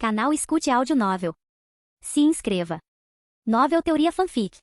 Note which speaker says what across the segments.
Speaker 1: Canal Escute Áudio Novel. Se inscreva. Novel Teoria Fanfic.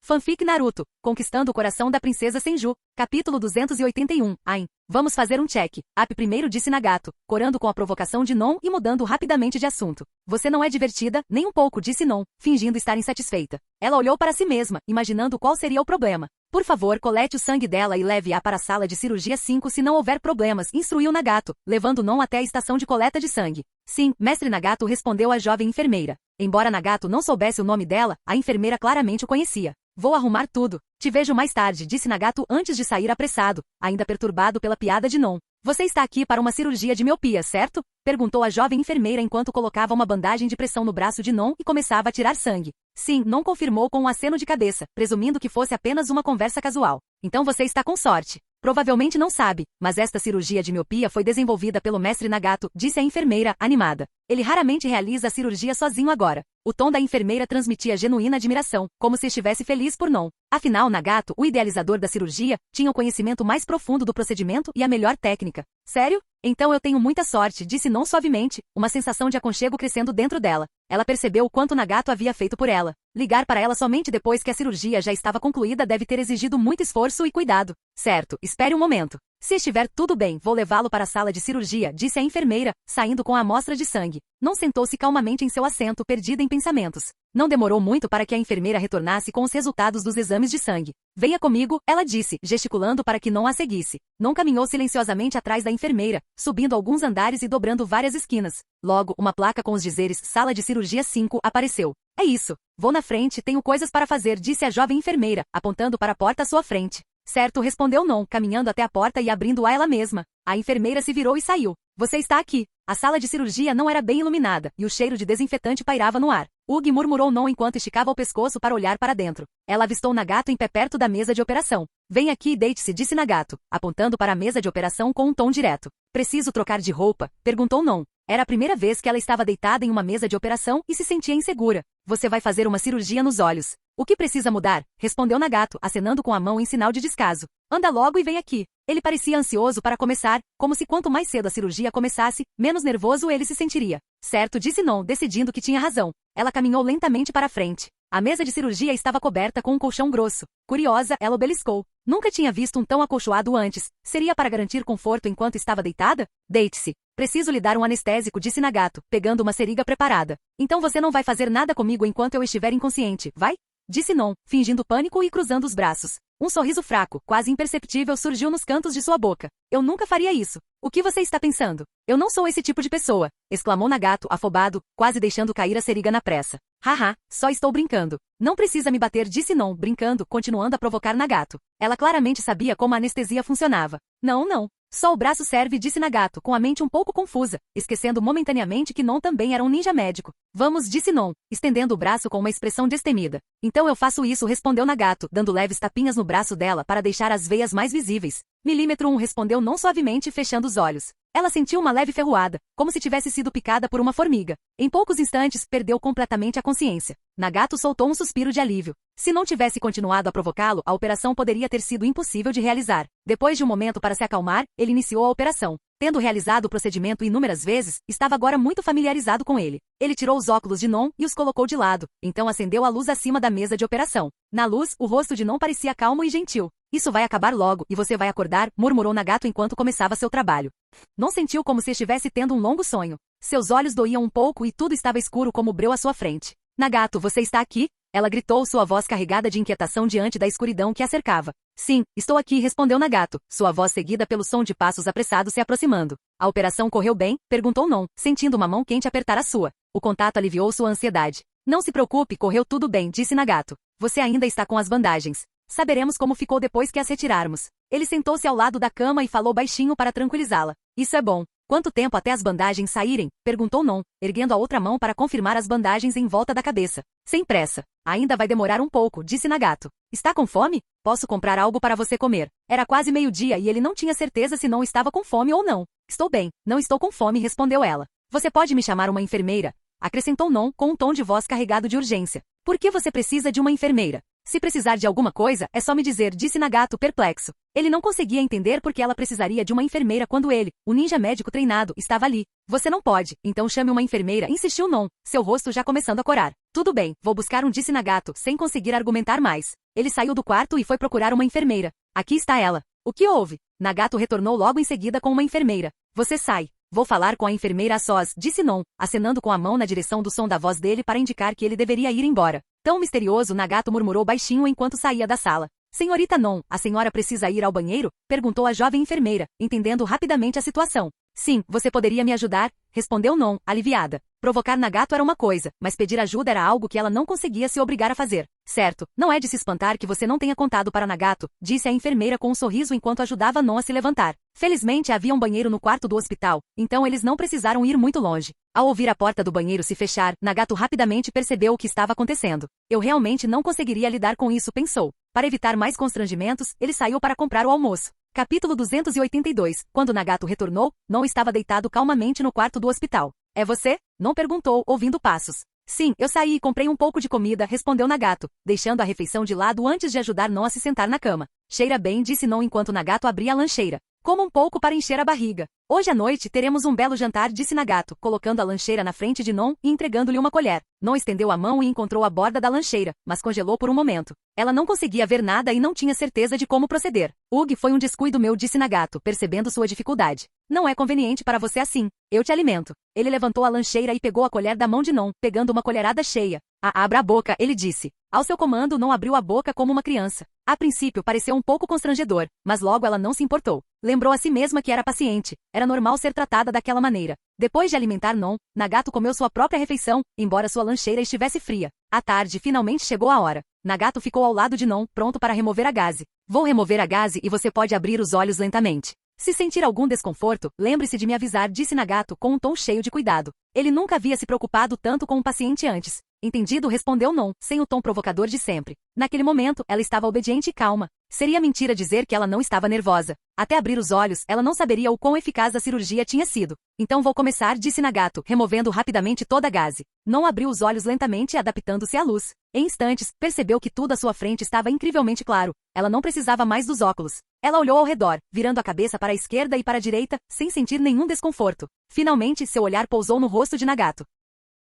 Speaker 2: Fanfic Naruto, Conquistando o Coração da Princesa Senju, capítulo 281, Ain. Vamos fazer um check. Up primeiro disse Nagato, corando com a provocação de Non e mudando rapidamente de assunto. Você não é divertida, nem um pouco, disse Non, fingindo estar insatisfeita. Ela olhou para si mesma, imaginando qual seria o problema. Por favor, colete o sangue dela e leve-a para a sala de cirurgia 5 se não houver problemas, instruiu Nagato, levando Non até a estação de coleta de sangue. Sim, mestre Nagato, respondeu a jovem enfermeira. Embora Nagato não soubesse o nome dela, a enfermeira claramente o conhecia. Vou arrumar tudo. Te vejo mais tarde, disse Nagato antes de sair apressado, ainda perturbado pela piada de Non. Você está aqui para uma cirurgia de miopia, certo? Perguntou a jovem enfermeira enquanto colocava uma bandagem de pressão no braço de Non e começava a tirar sangue. Sim, Non confirmou com um aceno de cabeça, presumindo que fosse apenas uma conversa casual. Então você está com sorte. Provavelmente não sabe, mas esta cirurgia de miopia foi desenvolvida pelo mestre Nagato, disse a enfermeira, animada. Ele raramente realiza a cirurgia sozinho agora. O tom da enfermeira transmitia genuína admiração, como se estivesse feliz por Non. Afinal, Nagato, o idealizador da cirurgia, tinha o conhecimento mais profundo do procedimento e a melhor técnica. Sério? Então eu tenho muita sorte, disse Non suavemente, uma sensação de aconchego crescendo dentro dela. Ela percebeu o quanto Nagato havia feito por ela. Ligar para ela somente depois que a cirurgia já estava concluída deve ter exigido muito esforço e cuidado. Certo, espere um momento. Se estiver tudo bem, vou levá-lo para a sala de cirurgia, disse a enfermeira, saindo com a amostra de sangue. Non sentou-se calmamente em seu assento, perdida em pensamentos. Não demorou muito para que a enfermeira retornasse com os resultados dos exames de sangue. Venha comigo, ela disse, gesticulando para que Non a seguisse. Non caminhou silenciosamente atrás da enfermeira, subindo alguns andares e dobrando várias esquinas. Logo, uma placa com os dizeres Sala de Cirurgia 5 apareceu. É isso. Vou na frente, tenho coisas para fazer, disse a jovem enfermeira, apontando para a porta à sua frente. Certo, respondeu Non, caminhando até a porta e abrindo-a ela mesma. A enfermeira se virou e saiu. Você está aqui. A sala de cirurgia não era bem iluminada, e o cheiro de desinfetante pairava no ar. Ugi murmurou Non enquanto esticava o pescoço para olhar para dentro. Ela avistou Nagato em pé perto da mesa de operação. Vem aqui e deite-se, disse Nagato, apontando para a mesa de operação com um tom direto. Preciso trocar de roupa? Perguntou Non. Era a primeira vez que ela estava deitada em uma mesa de operação e se sentia insegura. Você vai fazer uma cirurgia nos olhos. O que precisa mudar? Respondeu Nagato, acenando com a mão em sinal de descaso. Anda logo e vem aqui. Ele parecia ansioso para começar, como se quanto mais cedo a cirurgia começasse, menos nervoso ele se sentiria. Certo, disse Non, decidindo que tinha razão. Ela caminhou lentamente para a frente. A mesa de cirurgia estava coberta com um colchão grosso. Curiosa, ela beliscou. Nunca tinha visto um tão acolchoado antes. Seria para garantir conforto enquanto estava deitada? Deite-se. Preciso lhe dar um anestésico, disse Nagato, pegando uma seringa preparada. Então você não vai fazer nada comigo enquanto eu estiver inconsciente, vai? Disse Non, fingindo pânico e cruzando os braços. Um sorriso fraco, quase imperceptível, surgiu nos cantos de sua boca. Eu nunca faria isso. O que você está pensando? Eu não sou esse tipo de pessoa, exclamou Nagato, afobado, quase deixando cair a seringa na pressa. Haha, só estou brincando. Não precisa me bater, disse Non, brincando, continuando a provocar Nagato. Ela claramente sabia como a anestesia funcionava. Não. Só o braço serve, disse Nagato, com a mente um pouco confusa, esquecendo momentaneamente que Non também era um ninja médico. Vamos, disse Non, estendendo o braço com uma expressão destemida. Então eu faço isso, respondeu Nagato, dando leves tapinhas no braço dela para deixar as veias mais visíveis. Milímetro 1, respondeu Non suavemente, fechando os olhos. Ela sentiu uma leve ferroada, como se tivesse sido picada por uma formiga. Em poucos instantes, perdeu completamente a consciência. Nagato soltou um suspiro de alívio. Se não tivesse continuado a provocá-lo, a operação poderia ter sido impossível de realizar. Depois de um momento para se acalmar, ele iniciou a operação. Tendo realizado o procedimento inúmeras vezes, estava agora muito familiarizado com ele. Ele tirou os óculos de Non e os colocou de lado, então acendeu a luz acima da mesa de operação. Na luz, o rosto de Non parecia calmo e gentil. Isso vai acabar logo, e você vai acordar, murmurou Nagato enquanto começava seu trabalho. Non sentiu como se estivesse tendo um longo sonho. Seus olhos doíam um pouco e tudo estava escuro como breu à sua frente. Nagato, você está aqui? Ela gritou, sua voz carregada de inquietação diante da escuridão que a cercava. Sim, estou aqui, respondeu Nagato, sua voz seguida pelo som de passos apressados se aproximando. A operação correu bem? Perguntou Non, sentindo uma mão quente apertar a sua. O contato aliviou sua ansiedade. Não se preocupe, correu tudo bem, disse Nagato. Você ainda está com as bandagens. Saberemos como ficou depois que as retirarmos. Ele sentou-se ao lado da cama e falou baixinho para tranquilizá-la. Isso é bom. Quanto tempo até as bandagens saírem? Perguntou Non, erguendo a outra mão para confirmar as bandagens em volta da cabeça. Sem pressa. Ainda vai demorar um pouco, disse Nagato. Está com fome? Posso comprar algo para você comer. Era quase meio-dia e ele não tinha certeza se Non estava com fome ou não. Estou bem, não estou com fome, respondeu ela. Você pode me chamar uma enfermeira? Acrescentou Non com um tom de voz carregado de urgência. Por que você precisa de uma enfermeira? Se precisar de alguma coisa, é só me dizer, disse Nagato perplexo. Ele não conseguia entender por que ela precisaria de uma enfermeira quando ele, o ninja médico treinado, estava ali. Você não pode, então chame uma enfermeira, insistiu Non, seu rosto já começando a corar. Tudo bem, vou buscar disse Nagato, sem conseguir argumentar mais. Ele saiu do quarto e foi procurar uma enfermeira. Aqui está ela. O que houve? Nagato retornou logo em seguida com uma enfermeira. Você sai. Vou falar com a enfermeira a sós, disse Non, acenando com a mão na direção do som da voz dele para indicar que ele deveria ir embora. Tão misterioso, Nagato murmurou baixinho enquanto saía da sala. Senhorita Non, a senhora precisa ir ao banheiro? Perguntou a jovem enfermeira, entendendo rapidamente a situação. Sim, você poderia me ajudar? Respondeu Non, aliviada. Provocar Nagato era uma coisa, mas pedir ajuda era algo que ela não conseguia se obrigar a fazer. Certo, não é de se espantar que você não tenha contado para Nagato, disse a enfermeira com um sorriso enquanto ajudava Non a se levantar. Felizmente havia um banheiro no quarto do hospital, então eles não precisaram ir muito longe. Ao ouvir a porta do banheiro se fechar, Nagato rapidamente percebeu o que estava acontecendo. Eu realmente não conseguiria lidar com isso, pensou. Para evitar mais constrangimentos, ele saiu para comprar o almoço. Capítulo 282. Quando Nagato retornou, Non estava deitado calmamente no quarto do hospital. É você? Non perguntou, ouvindo passos. Sim, eu saí e comprei um pouco de comida, respondeu Nagato, deixando a refeição de lado antes de ajudar Non a se sentar na cama. Cheira bem, disse Non enquanto Nagato abria a lancheira. Coma um pouco para encher a barriga. Hoje à noite teremos um belo jantar, disse Nagato, colocando a lancheira na frente de Non e entregando-lhe uma colher. Non estendeu a mão e encontrou a borda da lancheira, mas congelou por um momento. Ela não conseguia ver nada e não tinha certeza de como proceder. Ugh, foi um descuido meu, disse Nagato, percebendo sua dificuldade. Não é conveniente para você assim. Eu te alimento. Ele levantou a lancheira e pegou a colher da mão de Non, pegando uma colherada cheia. Abra a boca, ele disse. Ao seu comando, Non abriu a boca como uma criança. A princípio pareceu um pouco constrangedor, mas logo ela não se importou. Lembrou a si mesma que era paciente. Era normal ser tratada daquela maneira. Depois de alimentar Non, Nagato comeu sua própria refeição, embora sua lancheira estivesse fria. À tarde, finalmente chegou a hora. Nagato ficou ao lado de Non, pronto para remover a gaze. Vou remover a gaze e você pode abrir os olhos lentamente. Se sentir algum desconforto, lembre-se de me avisar, disse Nagato com um tom cheio de cuidado. Ele nunca havia se preocupado tanto com um paciente antes. Entendido, respondeu Non, sem o tom provocador de sempre. Naquele momento, ela estava obediente e calma. Seria mentira dizer que ela não estava nervosa. Até abrir os olhos, ela não saberia o quão eficaz a cirurgia tinha sido. Então vou começar, disse Nagato, removendo rapidamente toda a gaze. Non abriu os olhos lentamente, adaptando-se à luz. Em instantes, percebeu que tudo à sua frente estava incrivelmente claro. Ela não precisava mais dos óculos. Ela olhou ao redor, virando a cabeça para a esquerda e para a direita, sem sentir nenhum desconforto. Finalmente, seu olhar pousou no rosto de Nagato.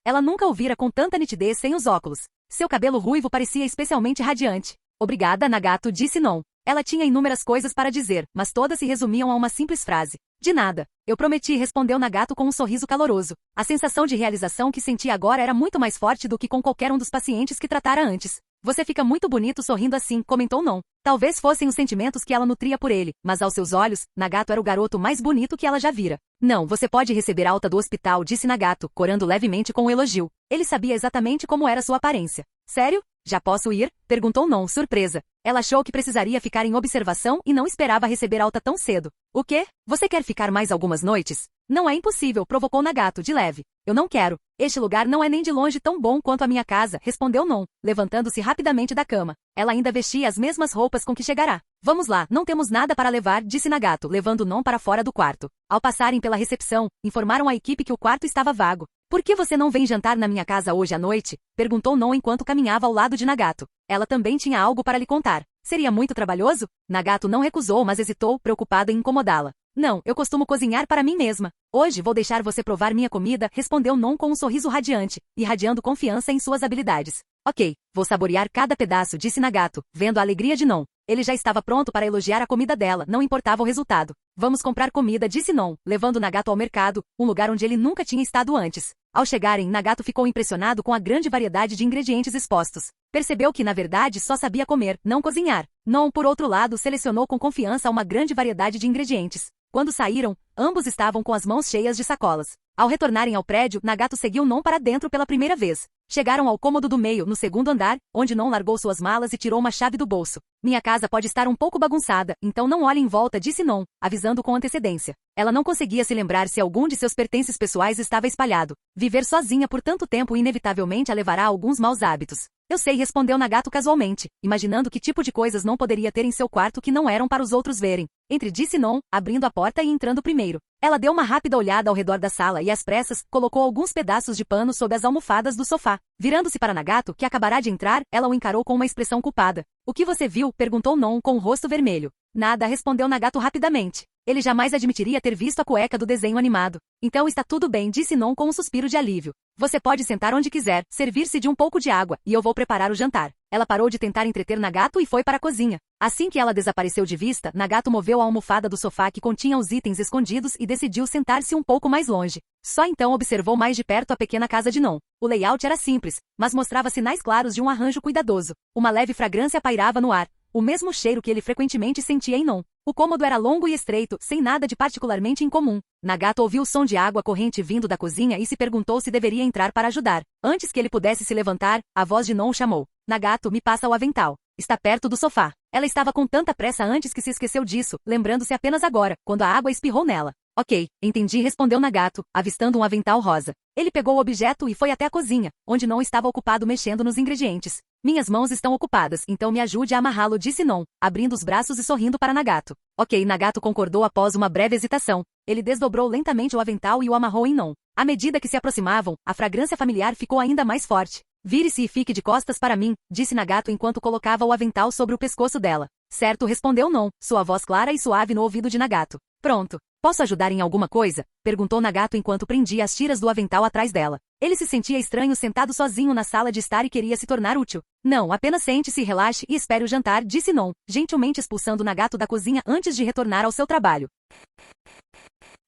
Speaker 2: Ela nunca o vira com tanta nitidez sem os óculos. Seu cabelo ruivo parecia especialmente radiante. Obrigada, Nagato, disse Non. Ela tinha inúmeras coisas para dizer, mas todas se resumiam a uma simples frase. De nada. Eu prometi, respondeu Nagato com um sorriso caloroso. A sensação de realização que sentia agora era muito mais forte do que com qualquer um dos pacientes que tratara antes. Você fica muito bonito sorrindo assim, comentou Non. Talvez fossem os sentimentos que ela nutria por ele, mas aos seus olhos, Nagato era o garoto mais bonito que ela já vira. Não, você pode receber alta do hospital, disse Nagato, corando levemente com um elogio. Ele sabia exatamente como era sua aparência. Sério? Já posso ir? Perguntou Non, surpresa. Ela achou que precisaria ficar em observação e não esperava receber alta tão cedo. O quê? Você quer ficar mais algumas noites? Não é impossível, provocou Nagato de leve. Eu não quero. Este lugar não é nem de longe tão bom quanto a minha casa, respondeu Non, levantando-se rapidamente da cama. Ela ainda vestia as mesmas roupas com que chegará. Vamos lá, não temos nada para levar, disse Nagato, levando Non para fora do quarto. Ao passarem pela recepção, informaram à equipe que o quarto estava vago. Por que você não vem jantar na minha casa hoje à noite? Perguntou Non enquanto caminhava ao lado de Nagato. Ela também tinha algo para lhe contar. Seria muito trabalhoso? Nagato não recusou, mas hesitou, preocupado em incomodá-la. Não, eu costumo cozinhar para mim mesma. Hoje vou deixar você provar minha comida, respondeu Non com um sorriso radiante, irradiando confiança em suas habilidades. Ok, vou saborear cada pedaço, disse Nagato, vendo a alegria de Non. Ele já estava pronto para elogiar a comida dela, não importava o resultado. Vamos comprar comida, disse Non, levando Nagato ao mercado, um lugar onde ele nunca tinha estado antes. Ao chegarem, Nagato ficou impressionado com a grande variedade de ingredientes expostos. Percebeu que, na verdade, só sabia comer, não cozinhar. Non, por outro lado, selecionou com confiança uma grande variedade de ingredientes. Quando saíram, ambos estavam com as mãos cheias de sacolas. Ao retornarem ao prédio, Nagato seguiu Non para dentro pela primeira vez. Chegaram ao cômodo do meio, no segundo andar, onde Non largou suas malas e tirou uma chave do bolso. Minha casa pode estar um pouco bagunçada, então não olhe em volta, disse Non, avisando com antecedência. Ela não conseguia se lembrar se algum de seus pertences pessoais estava espalhado. Viver sozinha por tanto tempo inevitavelmente a levará a alguns maus hábitos. Eu sei, respondeu Nagato casualmente, imaginando que tipo de coisas não poderia ter em seu quarto que não eram para os outros verem. Entre disse Non, abrindo a porta e entrando primeiro. Ela deu uma rápida olhada ao redor da sala e às pressas, colocou alguns pedaços de pano sob as almofadas do sofá. Virando-se para Nagato, que acabará de entrar, ela o encarou com uma expressão culpada. O que você viu? Perguntou Non com o rosto vermelho. Nada, respondeu Nagato rapidamente. Ele jamais admitiria ter visto a cueca do desenho animado. Então está tudo bem, disse Non com um suspiro de alívio. Você pode sentar onde quiser, servir-se de um pouco de água, e eu vou preparar o jantar. Ela parou de tentar entreter Nagato e foi para a cozinha. Assim que ela desapareceu de vista, Nagato moveu a almofada do sofá que continha os itens escondidos e decidiu sentar-se um pouco mais longe. Só então observou mais de perto a pequena casa de Non. O layout era simples, mas mostrava sinais claros de um arranjo cuidadoso. Uma leve fragrância pairava no ar, o mesmo cheiro que ele frequentemente sentia em Non. O cômodo era longo e estreito, sem nada de particularmente incomum. Nagato ouviu o som de água corrente vindo da cozinha e se perguntou se deveria entrar para ajudar. Antes que ele pudesse se levantar, a voz de Non chamou. Nagato, me passa o avental. Está perto do sofá. Ela estava com tanta pressa antes que se esqueceu disso, lembrando-se apenas agora, quando a água espirrou nela. Ok, entendi, respondeu Nagato, avistando um avental rosa. Ele pegou o objeto e foi até a cozinha, onde Non estava ocupado mexendo nos ingredientes. Minhas mãos estão ocupadas, então me ajude a amarrá-lo, disse Non, abrindo os braços e sorrindo para Nagato. Ok, Nagato concordou após uma breve hesitação. Ele desdobrou lentamente o avental e o amarrou em Non. À medida que se aproximavam, a fragrância familiar ficou ainda mais forte. Vire-se e fique de costas para mim, disse Nagato enquanto colocava o avental sobre o pescoço dela. Certo, respondeu Non, sua voz clara e suave no ouvido de Nagato. Pronto. Posso ajudar em alguma coisa? Perguntou Nagato enquanto prendia as tiras do avental atrás dela. Ele se sentia estranho sentado sozinho na sala de estar e queria se tornar útil. Não, apenas sente-se, relaxe e espere o jantar, disse Non, gentilmente expulsando Nagato da cozinha antes de retornar ao seu trabalho.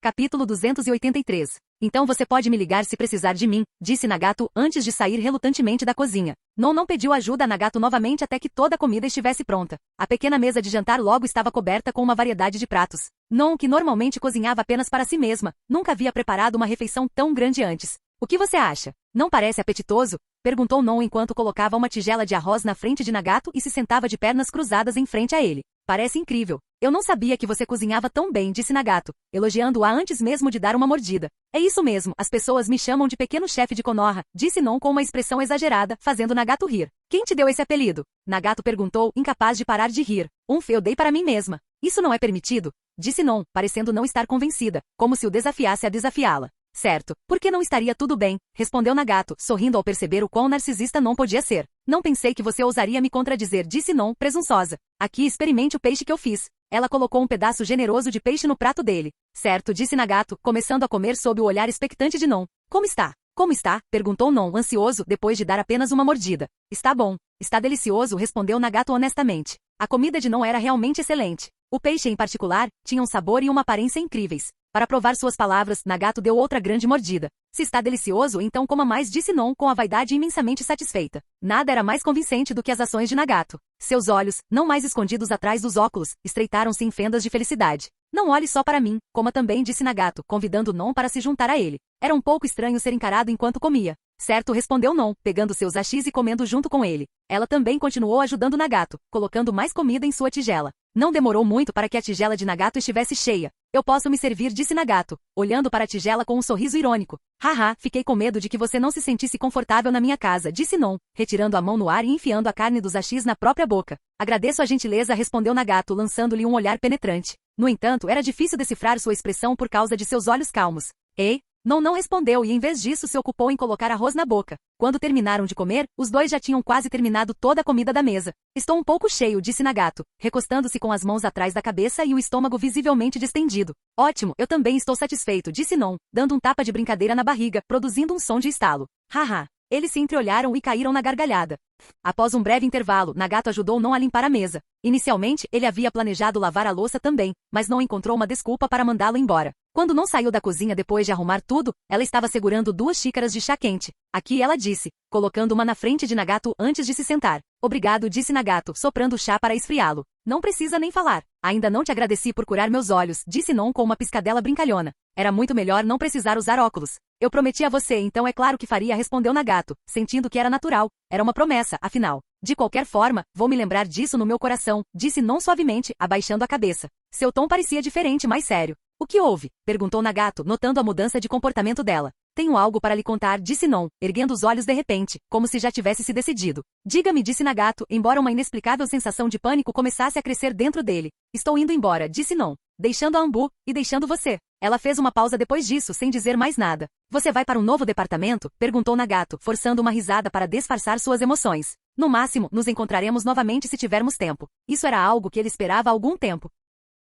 Speaker 2: Capítulo 283. Então você pode me ligar se precisar de mim, disse Nagato antes de sair relutantemente da cozinha. Non não pediu ajuda a Nagato novamente até que toda a comida estivesse pronta. A pequena mesa de jantar logo estava coberta com uma variedade de pratos. Non, que normalmente cozinhava apenas para si mesma, nunca havia preparado uma refeição tão grande antes. O que você acha? Não parece apetitoso? Perguntou Non enquanto colocava uma tigela de arroz na frente de Nagato e se sentava de pernas cruzadas em frente a ele. Parece incrível. Eu não sabia que você cozinhava tão bem, disse Nagato, elogiando-a antes mesmo de dar uma mordida. É isso mesmo, as pessoas me chamam de pequeno chefe de Konoha, disse Non com uma expressão exagerada, fazendo Nagato rir. Quem te deu esse apelido? Nagato perguntou, incapaz de parar de rir. Eu dei para mim mesma. Isso não é permitido? Disse Non, parecendo não estar convencida, como se o desafiasse a desafiá-la. Certo, por que não estaria tudo bem? Respondeu Nagato, sorrindo ao perceber o quão narcisista Non podia ser. Não pensei que você ousaria me contradizer, disse Non, presunçosa. Aqui, experimente o peixe que eu fiz. Ela colocou um pedaço generoso de peixe no prato dele. Certo, disse Nagato, começando a comer sob o olhar expectante de Non. Como está? Como está? Perguntou Non, ansioso, depois de dar apenas uma mordida. Está bom. Está delicioso, respondeu Nagato honestamente. A comida de Non era realmente excelente. O peixe, em particular, tinha um sabor e uma aparência incríveis. Para provar suas palavras, Nagato deu outra grande mordida. Se está delicioso, então coma mais, disse Non com a vaidade imensamente satisfeita. Nada era mais convincente do que as ações de Nagato. Seus olhos, não mais escondidos atrás dos óculos, estreitaram-se em fendas de felicidade. Não olhe só para mim, coma também, disse Nagato, convidando Non para se juntar a ele. Era um pouco estranho ser encarado enquanto comia. Certo, respondeu Non, pegando seus hashis e comendo junto com ele. Ela também continuou ajudando Nagato, colocando mais comida em sua tigela. Não demorou muito para que a tigela de Nagato estivesse cheia. Eu posso me servir, disse Nagato, olhando para a tigela com um sorriso irônico. Haha, fiquei com medo de que você não se sentisse confortável na minha casa, disse Non, retirando a mão no ar e enfiando a carne dos hashis na própria boca. Agradeço a gentileza, respondeu Nagato, lançando-lhe um olhar penetrante. No entanto, era difícil decifrar sua expressão por causa de seus olhos calmos. Ei? Non não respondeu e em vez disso se ocupou em colocar arroz na boca. Quando terminaram de comer, os dois já tinham quase terminado toda a comida da mesa. Estou um pouco cheio, disse Nagato, recostando-se com as mãos atrás da cabeça e o estômago visivelmente distendido. Ótimo, eu também estou satisfeito, disse Non, dando um tapa de brincadeira na barriga, produzindo um som de estalo. Haha. Eles se entreolharam e caíram na gargalhada. Após um breve intervalo, Nagato ajudou Non a limpar a mesa. Inicialmente, ele havia planejado lavar a louça também, mas Non encontrou uma desculpa para mandá-lo embora. Quando Non saiu da cozinha depois de arrumar tudo, ela estava segurando 2 xícaras de chá quente. Aqui ela disse, colocando uma na frente de Nagato antes de se sentar. Obrigado, disse Nagato, soprando o chá para esfriá-lo. Não precisa nem falar. Ainda não te agradeci por curar meus olhos, disse Non com uma piscadela brincalhona. Era muito melhor não precisar usar óculos. Eu prometi a você, então é claro que faria, respondeu Nagato, sentindo que era natural. Era uma promessa, afinal. De qualquer forma, vou me lembrar disso no meu coração, disse Non suavemente, abaixando a cabeça. Seu tom parecia diferente, mais sério. O que houve? Perguntou Nagato, notando a mudança de comportamento dela. tenho algo para lhe contar, disse Non, erguendo os olhos de repente, como se já tivesse se decidido. Diga-me, disse Nagato, embora uma inexplicável sensação de pânico começasse a crescer dentro dele. Estou indo embora, disse Non, deixando a Anbu, e deixando você. Ela fez uma pausa depois disso, sem dizer mais nada. Você vai para um novo departamento? Perguntou Nagato, forçando uma risada para disfarçar suas emoções. No máximo, nos encontraremos novamente se tivermos tempo. Isso era algo que ele esperava há algum tempo.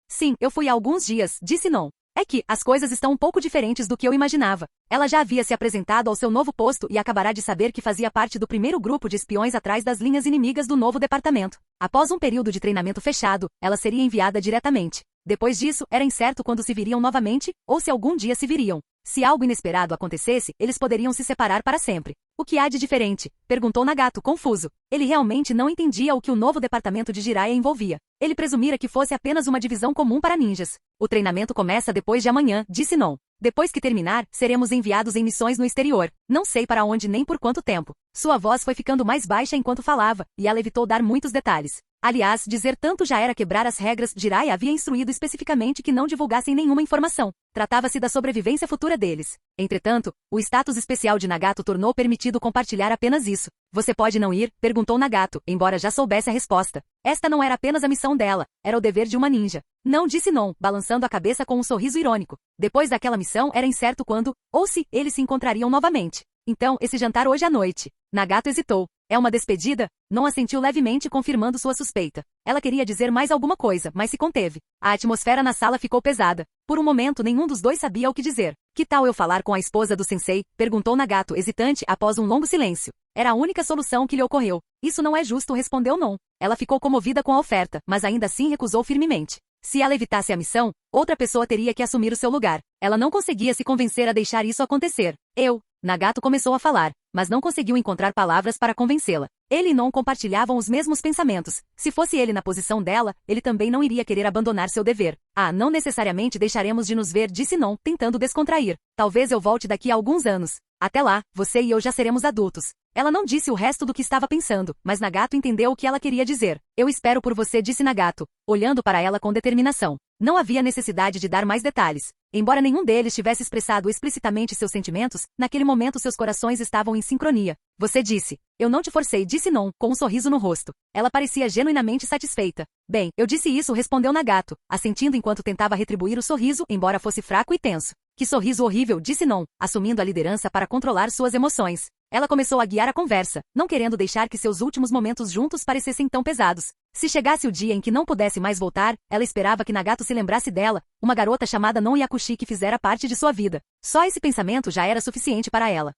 Speaker 2: Sim, eu fui há alguns dias, disse Non. É que, as coisas estão um pouco diferentes do que eu imaginava. Ela já havia se apresentado ao seu novo posto e acabará de saber que fazia parte do primeiro grupo de espiões atrás das linhas inimigas do novo departamento. Após um período de treinamento fechado, ela seria enviada diretamente. Depois disso, era incerto quando se viriam novamente, ou se algum dia se viriam. Se algo inesperado acontecesse, eles poderiam se separar para sempre. O que há de diferente? Perguntou Nagato, confuso. Ele realmente não entendia o que o novo departamento de Jiraiya envolvia. Ele presumira que fosse apenas uma divisão comum para ninjas. O treinamento começa depois de amanhã, disse Non. Depois que terminar, seremos enviados em missões no exterior. Não sei para onde nem por quanto tempo. Sua voz foi ficando mais baixa enquanto falava, e ela evitou dar muitos detalhes. Aliás, dizer tanto já era quebrar as regras. Jiraiya havia instruído especificamente que não divulgassem nenhuma informação. Tratava-se da sobrevivência futura deles. Entretanto, o status especial de Nagato tornou permitido compartilhar apenas isso. Você pode não ir? Perguntou Nagato, embora já soubesse a resposta. Esta não era apenas a missão dela, era o dever de uma ninja. Não, disse Non, balançando a cabeça com um sorriso irônico. Depois daquela missão era incerto quando, ou se, eles se encontrariam novamente. Então, esse jantar hoje à noite. Nagato hesitou. É uma despedida? Non assentiu levemente, confirmando sua suspeita. Ela queria dizer mais alguma coisa, mas se conteve. A atmosfera na sala ficou pesada. Por um momento, nenhum dos dois sabia o que dizer. Que tal eu falar com a esposa do sensei? Perguntou Nagato, hesitante, após um longo silêncio. Era a única solução que lhe ocorreu. Isso não é justo, respondeu Non. Ela ficou comovida com a oferta, mas ainda assim recusou firmemente. Se ela evitasse a missão, outra pessoa teria que assumir o seu lugar. Ela não conseguia se convencer a deixar isso acontecer. Nagato começou a falar, mas não conseguiu encontrar palavras para convencê-la. Ele e Non compartilhavam os mesmos pensamentos. Se fosse ele na posição dela, ele também não iria querer abandonar seu dever. Não necessariamente deixaremos de nos ver, disse Non, tentando descontrair. Talvez eu volte daqui a alguns anos. Até lá, você e eu já seremos adultos. Ela não disse o resto do que estava pensando, mas Nagato entendeu o que ela queria dizer. Eu espero por você, disse Nagato, olhando para ela com determinação. Não havia necessidade de dar mais detalhes. Embora nenhum deles tivesse expressado explicitamente seus sentimentos, naquele momento seus corações estavam em sincronia. Você disse. Eu não te forcei, disse Non, com um sorriso no rosto. Ela parecia genuinamente satisfeita. Bem, eu disse isso, respondeu Nagato, assentindo enquanto tentava retribuir o sorriso, embora fosse fraco e tenso. Que sorriso horrível, disse Non, assumindo a liderança para controlar suas emoções. Ela começou a guiar a conversa, não querendo deixar que seus últimos momentos juntos parecessem tão pesados. Se chegasse o dia em que não pudesse mais voltar, ela esperava que Nagato se lembrasse dela, uma garota chamada Non Yakushi que fizera parte de sua vida. Só esse pensamento já era suficiente para ela.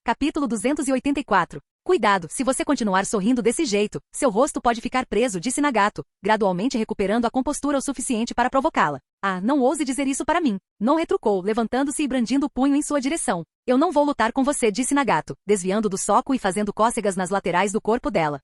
Speaker 2: Capítulo 284. Cuidado, se você continuar sorrindo desse jeito, seu rosto pode ficar preso, disse Nagato, gradualmente recuperando a compostura o suficiente para provocá-la. Não ouse dizer isso para mim. Non retrucou, levantando-se e brandindo o punho em sua direção. Eu não vou lutar com você, disse Nagato, desviando do soco e fazendo cócegas nas laterais do corpo dela.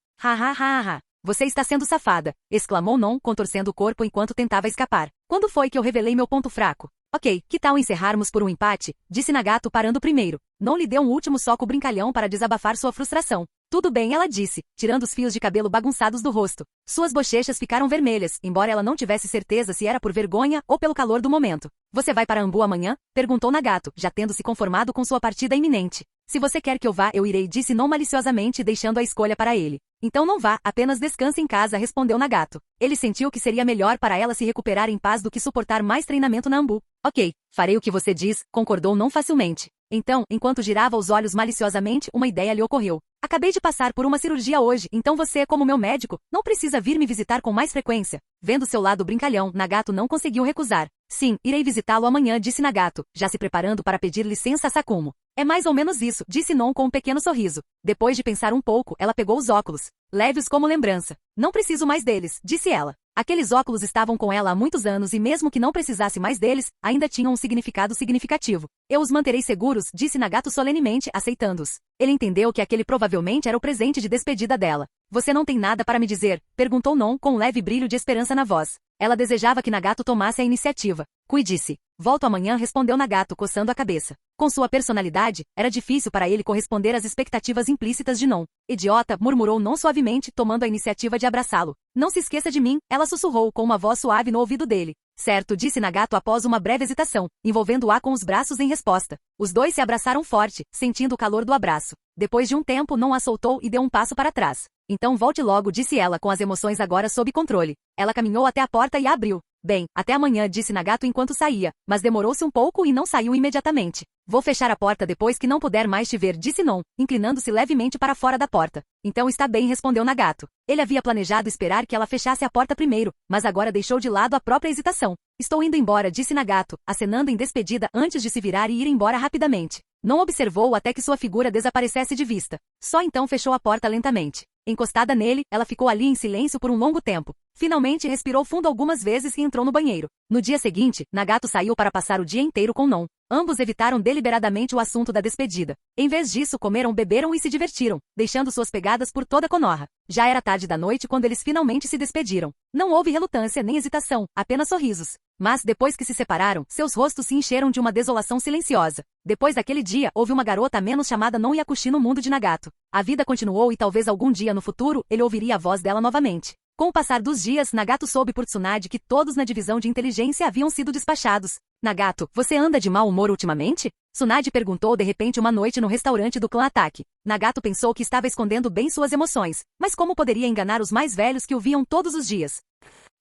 Speaker 2: Você está sendo safada, exclamou Non, contorcendo o corpo enquanto tentava escapar. Quando foi que eu revelei meu ponto fraco? Ok, que tal encerrarmos por um empate? Disse Nagato parando primeiro. Non lhe deu um último soco brincalhão para desabafar sua frustração. Tudo bem, ela disse, tirando os fios de cabelo bagunçados do rosto. Suas bochechas ficaram vermelhas, embora ela não tivesse certeza se era por vergonha ou pelo calor do momento. Você vai para Anbu amanhã? Perguntou Nagato, já tendo se conformado com sua partida iminente. Se você quer que eu vá, eu irei, disse Non maliciosamente, deixando a escolha para ele. Então não vá, apenas descanse em casa, respondeu Nagato. Ele sentiu que seria melhor para ela se recuperar em paz do que suportar mais treinamento na Anbu. Ok, farei o que você diz, concordou Non facilmente. Então, enquanto girava os olhos maliciosamente, uma ideia lhe ocorreu. Acabei de passar por uma cirurgia hoje, então você, como meu médico, não precisa vir me visitar com mais frequência. Vendo seu lado brincalhão, Nagato não conseguiu recusar. Sim, irei visitá-lo amanhã, disse Nagato, já se preparando para pedir licença a Sakumo. É mais ou menos isso, disse Non com um pequeno sorriso. Depois de pensar um pouco, ela pegou os óculos. Leve-os como lembrança. Não preciso mais deles, disse ela. Aqueles óculos estavam com ela há muitos anos e mesmo que não precisasse mais deles, ainda tinham um significado significativo. Eu os manterei seguros, disse Nagato solenemente, aceitando-os. Ele entendeu que aquele provavelmente era o presente de despedida dela. Você não tem nada para me dizer? Perguntou Non com um leve brilho de esperança na voz. Ela desejava que Nagato tomasse a iniciativa. Cuide-se. Volto amanhã, respondeu Nagato, coçando a cabeça. Com sua personalidade, era difícil para ele corresponder às expectativas implícitas de Non. Idiota, murmurou Non suavemente, tomando a iniciativa de abraçá-lo. Não se esqueça de mim, ela sussurrou com uma voz suave no ouvido dele. Certo, disse Nagato após uma breve hesitação, envolvendo-a com os braços em resposta. Os dois se abraçaram forte, sentindo o calor do abraço. Depois de um tempo, Non a soltou e deu um passo para trás. Então volte logo, disse ela com as emoções agora sob controle. Ela caminhou até a porta e a abriu. Bem, até amanhã, disse Nagato enquanto saía, mas demorou-se um pouco e não saiu imediatamente. Vou fechar a porta depois que não puder mais te ver, disse Non, inclinando-se levemente para fora da porta. Então está bem, respondeu Nagato. Ele havia planejado esperar que ela fechasse a porta primeiro, mas agora deixou de lado a própria hesitação. Estou indo embora, disse Nagato, acenando em despedida antes de se virar e ir embora rapidamente. Non observou até que sua figura desaparecesse de vista. Só então fechou a porta lentamente. Encostada nele, ela ficou ali em silêncio por um longo tempo. Finalmente respirou fundo algumas vezes e entrou no banheiro. No dia seguinte, Nagato saiu para passar o dia inteiro com Non. Ambos evitaram deliberadamente o assunto da despedida. Em vez disso, comeram, beberam e se divertiram, deixando suas pegadas por toda Konoha. Já era tarde da noite quando eles finalmente se despediram. Não houve relutância nem hesitação, apenas sorrisos. Mas, depois que se separaram, seus rostos se encheram de uma desolação silenciosa. Depois daquele dia, houve uma garota a menos chamada Non Yakushi no mundo de Nagato. A vida continuou e talvez algum dia no futuro, ele ouviria a voz dela novamente. Com o passar dos dias, Nagato soube por Tsunade que todos na divisão de inteligência haviam sido despachados. Nagato, você anda de mau humor ultimamente? Tsunade perguntou de repente uma noite no restaurante do clã Ataque. Nagato pensou que estava escondendo bem suas emoções, mas como poderia enganar os mais velhos que o viam todos os dias?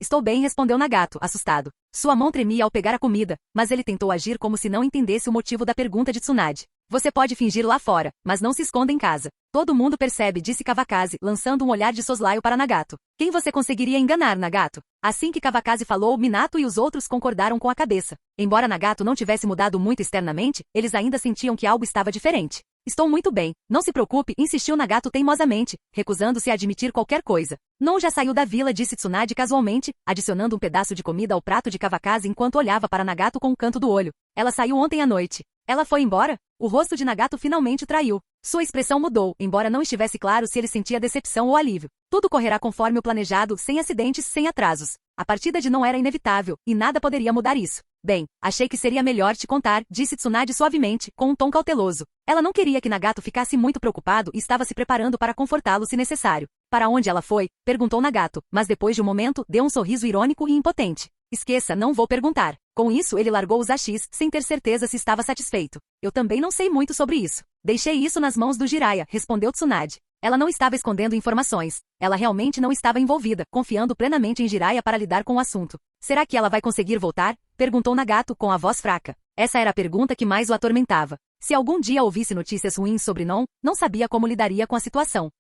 Speaker 2: Estou bem, respondeu Nagato, assustado. Sua mão tremia ao pegar a comida, mas ele tentou agir como se não entendesse o motivo da pergunta de Tsunade. Você pode fingir lá fora, mas não se esconda em casa. Todo mundo percebe, disse Kawakaze, lançando um olhar de soslaio para Nagato. Quem você conseguiria enganar, Nagato? Assim que Kawakaze falou, Minato e os outros concordaram com a cabeça. Embora Nagato não tivesse mudado muito externamente, eles ainda sentiam que algo estava diferente. Estou muito bem, não se preocupe, insistiu Nagato teimosamente, recusando-se a admitir qualquer coisa. Non já saiu da vila, disse Tsunade casualmente, adicionando um pedaço de comida ao prato de Kawakaze enquanto olhava para Nagato com um canto do olho. Ela saiu ontem à noite. Ela foi embora? O rosto de Nagato finalmente traiu. Sua expressão mudou, embora não estivesse claro se ele sentia decepção ou alívio. Tudo correrá conforme o planejado, sem acidentes, sem atrasos. A partida de Non era inevitável, e nada poderia mudar isso. Bem, achei que seria melhor te contar, disse Tsunade suavemente, com um tom cauteloso. Ela não queria que Nagato ficasse muito preocupado e estava se preparando para confortá-lo se necessário. Para onde ela foi? Perguntou Nagato, mas depois de um momento, deu um sorriso irônico e impotente. Esqueça, não vou perguntar. Com isso, ele largou os hashis, sem ter certeza se estava satisfeito. Eu também não sei muito sobre isso. Deixei isso nas mãos do Jiraiya, respondeu Tsunade. Ela não estava escondendo informações. Ela realmente não estava envolvida, confiando plenamente em Jiraiya para lidar com o assunto. Será que ela vai conseguir voltar? Perguntou Nagato com a voz fraca. Essa era a pergunta que mais o atormentava. Se algum dia ouvisse notícias ruins sobre Non, não sabia como lidaria com a situação.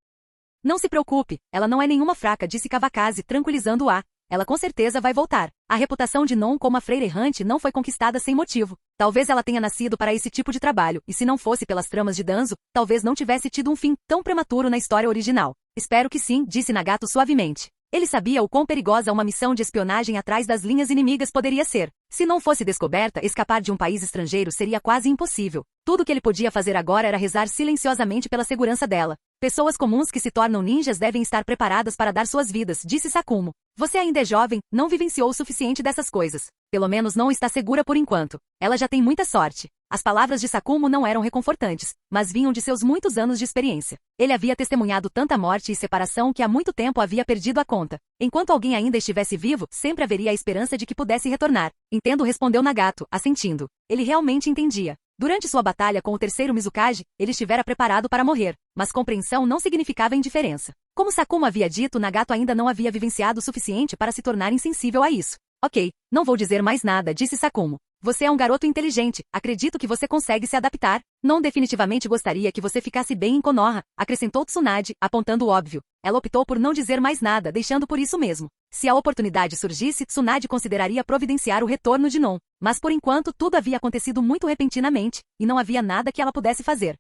Speaker 2: Não se preocupe, ela não é nenhuma fraca, disse Kawakaze, tranquilizando-a. Ela com certeza vai voltar. A reputação de Non como a freira errante não foi conquistada sem motivo. Talvez ela tenha nascido para esse tipo de trabalho, e se não fosse pelas tramas de Danzo, talvez não tivesse tido um fim tão prematuro na história original. Espero que sim, disse Nagato suavemente. Ele sabia o quão perigosa uma missão de espionagem atrás das linhas inimigas poderia ser. Se não fosse descoberta, escapar de um país estrangeiro seria quase impossível. Tudo o que ele podia fazer agora era rezar silenciosamente pela segurança dela. Pessoas comuns que se tornam ninjas devem estar preparadas para dar suas vidas, disse Sakumo. Você ainda é jovem, não vivenciou o suficiente dessas coisas. Pelo menos não está segura por enquanto. Ela já tem muita sorte. As palavras de Sakumo não eram reconfortantes, mas vinham de seus muitos anos de experiência. Ele havia testemunhado tanta morte e separação que há muito tempo havia perdido a conta. Enquanto alguém ainda estivesse vivo, sempre haveria a esperança de que pudesse retornar. Entendo, respondeu Nagato, assentindo. Ele realmente entendia. Durante sua batalha com o terceiro Mizukage, ele estivera preparado para morrer, mas compreensão não significava indiferença. Como Sakumo havia dito, Nagato ainda não havia vivenciado o suficiente para se tornar insensível a isso. Ok, não vou dizer mais nada, disse Sakumo. Você é um garoto inteligente, acredito que você consegue se adaptar. Non definitivamente gostaria que você ficasse bem em Konoha, acrescentou Tsunade, apontando o óbvio. Ela optou por não dizer mais nada, deixando por isso mesmo. Se a oportunidade surgisse, Tsunade consideraria providenciar o retorno de Non. Mas por enquanto tudo havia acontecido muito repentinamente, e não havia nada que ela pudesse fazer.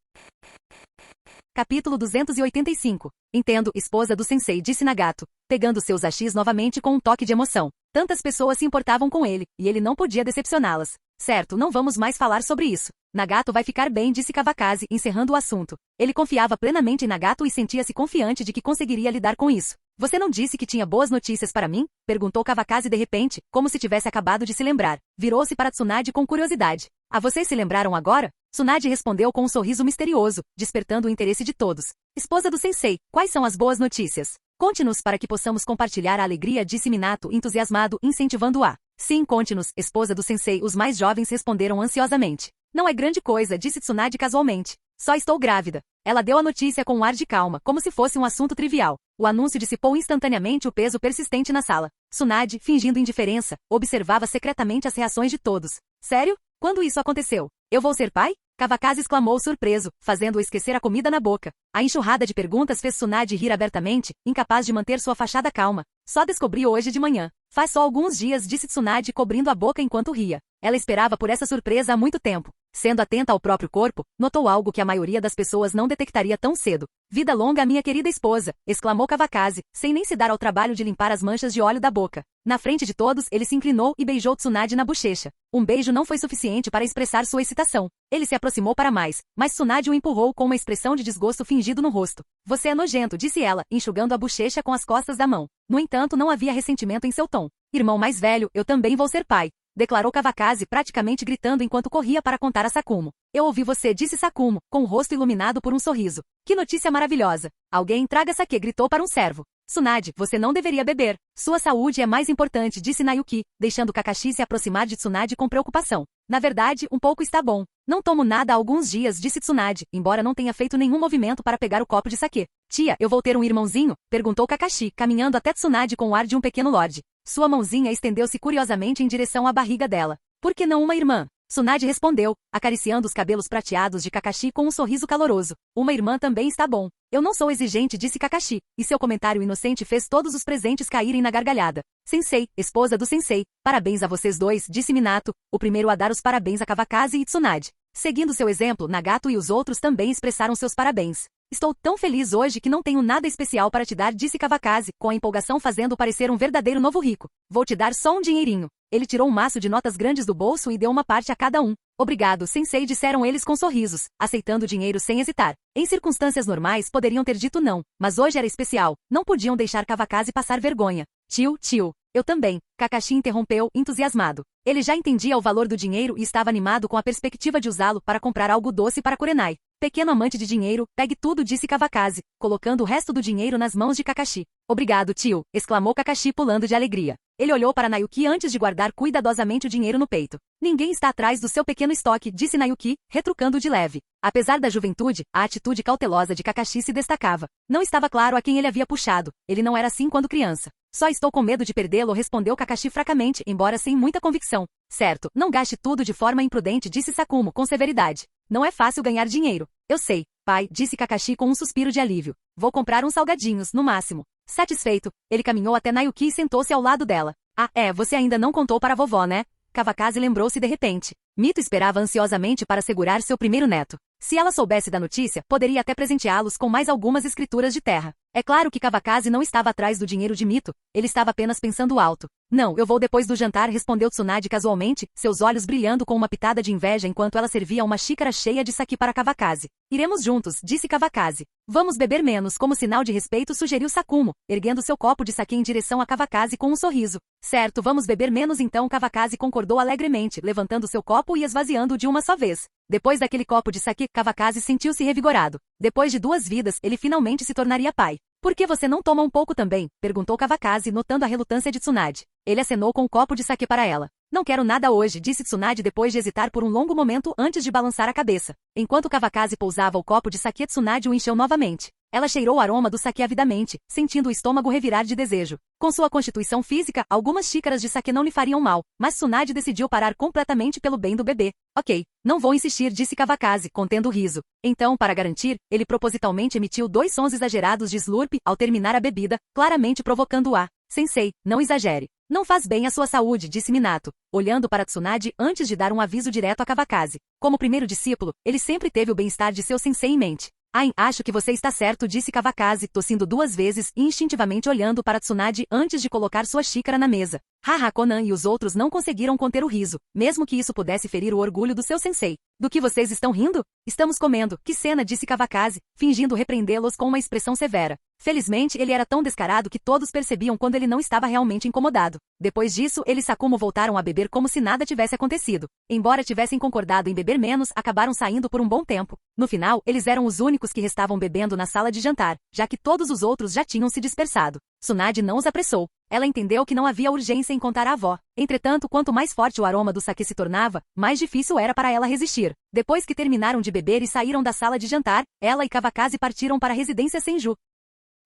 Speaker 2: Capítulo 285. Entendo, esposa do sensei, disse Nagato, pegando seus hashis novamente com um toque de emoção. Tantas pessoas se importavam com ele, e ele não podia decepcioná-las. Certo, não vamos mais falar sobre isso. Nagato vai ficar bem, disse Kawakaze, encerrando o assunto. Ele confiava plenamente em Nagato e sentia-se confiante de que conseguiria lidar com isso. Você não disse que tinha boas notícias para mim? Perguntou Kawakaze de repente, como se tivesse acabado de se lembrar. Virou-se para Tsunade com curiosidade. Ah, vocês se lembraram agora? Tsunade respondeu com um sorriso misterioso, despertando o interesse de todos. Esposa do sensei, quais são as boas notícias? Conte-nos para que possamos compartilhar a alegria, disse Minato, entusiasmado, incentivando-a. Sim, conte-nos, esposa do sensei. Os mais jovens responderam ansiosamente. Não é grande coisa, disse Tsunade casualmente. Só estou grávida. Ela deu a notícia com um ar de calma, como se fosse um assunto trivial. O anúncio dissipou instantaneamente o peso persistente na sala. Tsunade, fingindo indiferença, observava secretamente as reações de todos. Sério? Quando isso aconteceu? Eu vou ser pai? Kawakaze exclamou surpreso, fazendo-o esquecer a comida na boca. A enxurrada de perguntas fez Tsunade rir abertamente, incapaz de manter sua fachada calma. Só descobri hoje de manhã. Faz só alguns dias, disse Tsunade cobrindo a boca enquanto ria. Ela esperava por essa surpresa há muito tempo. Sendo atenta ao próprio corpo, notou algo que a maioria das pessoas não detectaria tão cedo. Vida longa à minha querida esposa, exclamou Kawakaze, sem nem se dar ao trabalho de limpar as manchas de óleo da boca. Na frente de todos, ele se inclinou e beijou Tsunade na bochecha. Um beijo não foi suficiente para expressar sua excitação. Ele se aproximou para mais, mas Tsunade o empurrou com uma expressão de desgosto fingido no rosto. Você é nojento, disse ela, enxugando a bochecha com as costas da mão. No entanto, não havia ressentimento em seu tom. Irmão mais velho, eu também vou ser pai, declarou Kawakaze praticamente gritando enquanto corria para contar a Sakumo. Eu ouvi você, disse Sakumo, com o rosto iluminado por um sorriso. Que notícia maravilhosa. Alguém traga sake, gritou para um servo. Tsunade, você não deveria beber. Sua saúde é mais importante, disse Nayuki, deixando Kakashi se aproximar de Tsunade com preocupação. Na verdade, um pouco está bom. Não tomo nada há alguns dias, disse Tsunade, embora não tenha feito nenhum movimento para pegar o copo de sake. Tia, eu vou ter um irmãozinho? Perguntou Kakashi, caminhando até Tsunade com o ar de um pequeno lorde. Sua mãozinha estendeu-se curiosamente em direção à barriga dela. Por que não uma irmã? Tsunade respondeu, acariciando os cabelos prateados de Kakashi com um sorriso caloroso. Uma irmã também está bom. Eu não sou exigente, disse Kakashi, e seu comentário inocente fez todos os presentes caírem na gargalhada. Sensei, esposa do sensei, parabéns a vocês dois, disse Minato, o primeiro a dar os parabéns a Kawakaze e Tsunade. Seguindo seu exemplo, Nagato e os outros também expressaram seus parabéns. Estou tão feliz hoje que não tenho nada especial para te dar, disse Kawakaze, com a empolgação fazendo parecer um verdadeiro novo rico. Vou te dar só um dinheirinho. Ele tirou um maço de notas grandes do bolso e deu uma parte a cada um. Obrigado, sensei, disseram eles com sorrisos, aceitando o dinheiro sem hesitar. Em circunstâncias normais poderiam ter dito não, mas hoje era especial, não podiam deixar Kawakaze passar vergonha. Tio, eu também, Kakashi interrompeu, entusiasmado. Ele já entendia o valor do dinheiro e estava animado com a perspectiva de usá-lo para comprar algo doce para Kurenai. Pequeno amante de dinheiro, pegue tudo, disse Kawakaze, colocando o resto do dinheiro nas mãos de Kakashi. Obrigado, tio, exclamou Kakashi pulando de alegria. Ele olhou para Nayuki antes de guardar cuidadosamente o dinheiro no peito. Ninguém está atrás do seu pequeno estoque, disse Nayuki, retrucando de leve. Apesar da juventude, a atitude cautelosa de Kakashi se destacava. Não estava claro a quem ele havia puxado. Ele não era assim quando criança. Só estou com medo de perdê-lo, respondeu Kakashi fracamente, embora sem muita convicção. Certo, não gaste tudo de forma imprudente, disse Sakumo com severidade. Não é fácil ganhar dinheiro. Eu sei, pai, disse Kakashi com um suspiro de alívio. Vou comprar uns salgadinhos, no máximo. Satisfeito, ele caminhou até Nayuki e sentou-se ao lado dela. Ah, você ainda não contou para a vovó, né? Kawakaze lembrou-se de repente. Mito esperava ansiosamente para segurar seu primeiro neto. Se ela soubesse da notícia, poderia até presenteá-los com mais algumas escrituras de terra. É claro que Kawakaze não estava atrás do dinheiro de Mito, ele estava apenas pensando alto. Não, eu vou depois do jantar, respondeu Tsunade casualmente, seus olhos brilhando com uma pitada de inveja enquanto ela servia uma xícara cheia de sake para Kawakaze. Iremos juntos, disse Kawakaze. Vamos beber menos, como sinal de respeito, sugeriu Sakumo, erguendo seu copo de sake em direção a Kawakaze com um sorriso. Certo, vamos beber menos então, Kawakaze concordou alegremente, levantando seu copo e esvaziando-o de uma só vez. Depois daquele copo de sake, Kawakaze sentiu-se revigorado. Depois de 2 vidas, ele finalmente se tornaria pai. Por que você não toma um pouco também? Perguntou Kawakaze, notando a relutância de Tsunade. Ele acenou com um copo de sake para ela. Não quero nada hoje, disse Tsunade depois de hesitar por um longo momento antes de balançar a cabeça. Enquanto Kawakaze pousava o copo de sake, Tsunade o encheu novamente. Ela cheirou o aroma do sake avidamente, sentindo o estômago revirar de desejo. Com sua constituição física, algumas xícaras de sake não lhe fariam mal, mas Tsunade decidiu parar completamente pelo bem do bebê. Ok, não vou insistir, disse Kawakaze, contendo o riso. Então, para garantir, ele propositalmente emitiu 2 sons exagerados de slurp ao terminar a bebida, claramente provocando-a. Sensei, não exagere. Não faz bem à sua saúde, disse Minato, olhando para Tsunade antes de dar um aviso direto a Kawakaze. Como primeiro discípulo, ele sempre teve o bem-estar de seu sensei em mente. Acho que você está certo, disse Kawakaze, tossindo 2 vezes e instintivamente olhando para Tsunade antes de colocar sua xícara na mesa. Haha, Konan e os outros não conseguiram conter o riso, mesmo que isso pudesse ferir o orgulho do seu sensei. Do que vocês estão rindo? Estamos comendo. Que cena, disse Kawakaze, fingindo repreendê-los com uma expressão severa. Felizmente, ele era tão descarado que todos percebiam quando ele não estava realmente incomodado. Depois disso, eles e Sakumo voltaram a beber como se nada tivesse acontecido. Embora tivessem concordado em beber menos, acabaram saindo por um bom tempo. No final, eles eram os únicos que restavam bebendo na sala de jantar, já que todos os outros já tinham se dispersado. Tsunade não os apressou. Ela entendeu que não havia urgência em contar à avó. Entretanto, quanto mais forte o aroma do sake se tornava, mais difícil era para ela resistir. Depois que terminaram de beber e saíram da sala de jantar, ela e Kawakaze partiram para a residência Senju.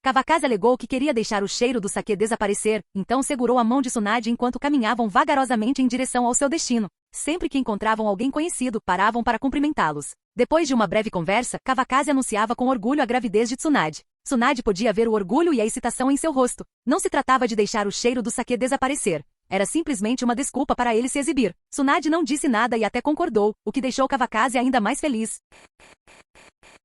Speaker 2: Kawakaze alegou que queria deixar o cheiro do sake desaparecer, então segurou a mão de Tsunade enquanto caminhavam vagarosamente em direção ao seu destino. Sempre que encontravam alguém conhecido, paravam para cumprimentá-los. Depois de uma breve conversa, Kawakaze anunciava com orgulho a gravidez de Tsunade. Tsunade podia ver o orgulho e a excitação em seu rosto. Não se tratava de deixar o cheiro do sake desaparecer. Era simplesmente uma desculpa para ele se exibir. Tsunade não disse nada e até concordou, o que deixou Kawakaze ainda mais feliz.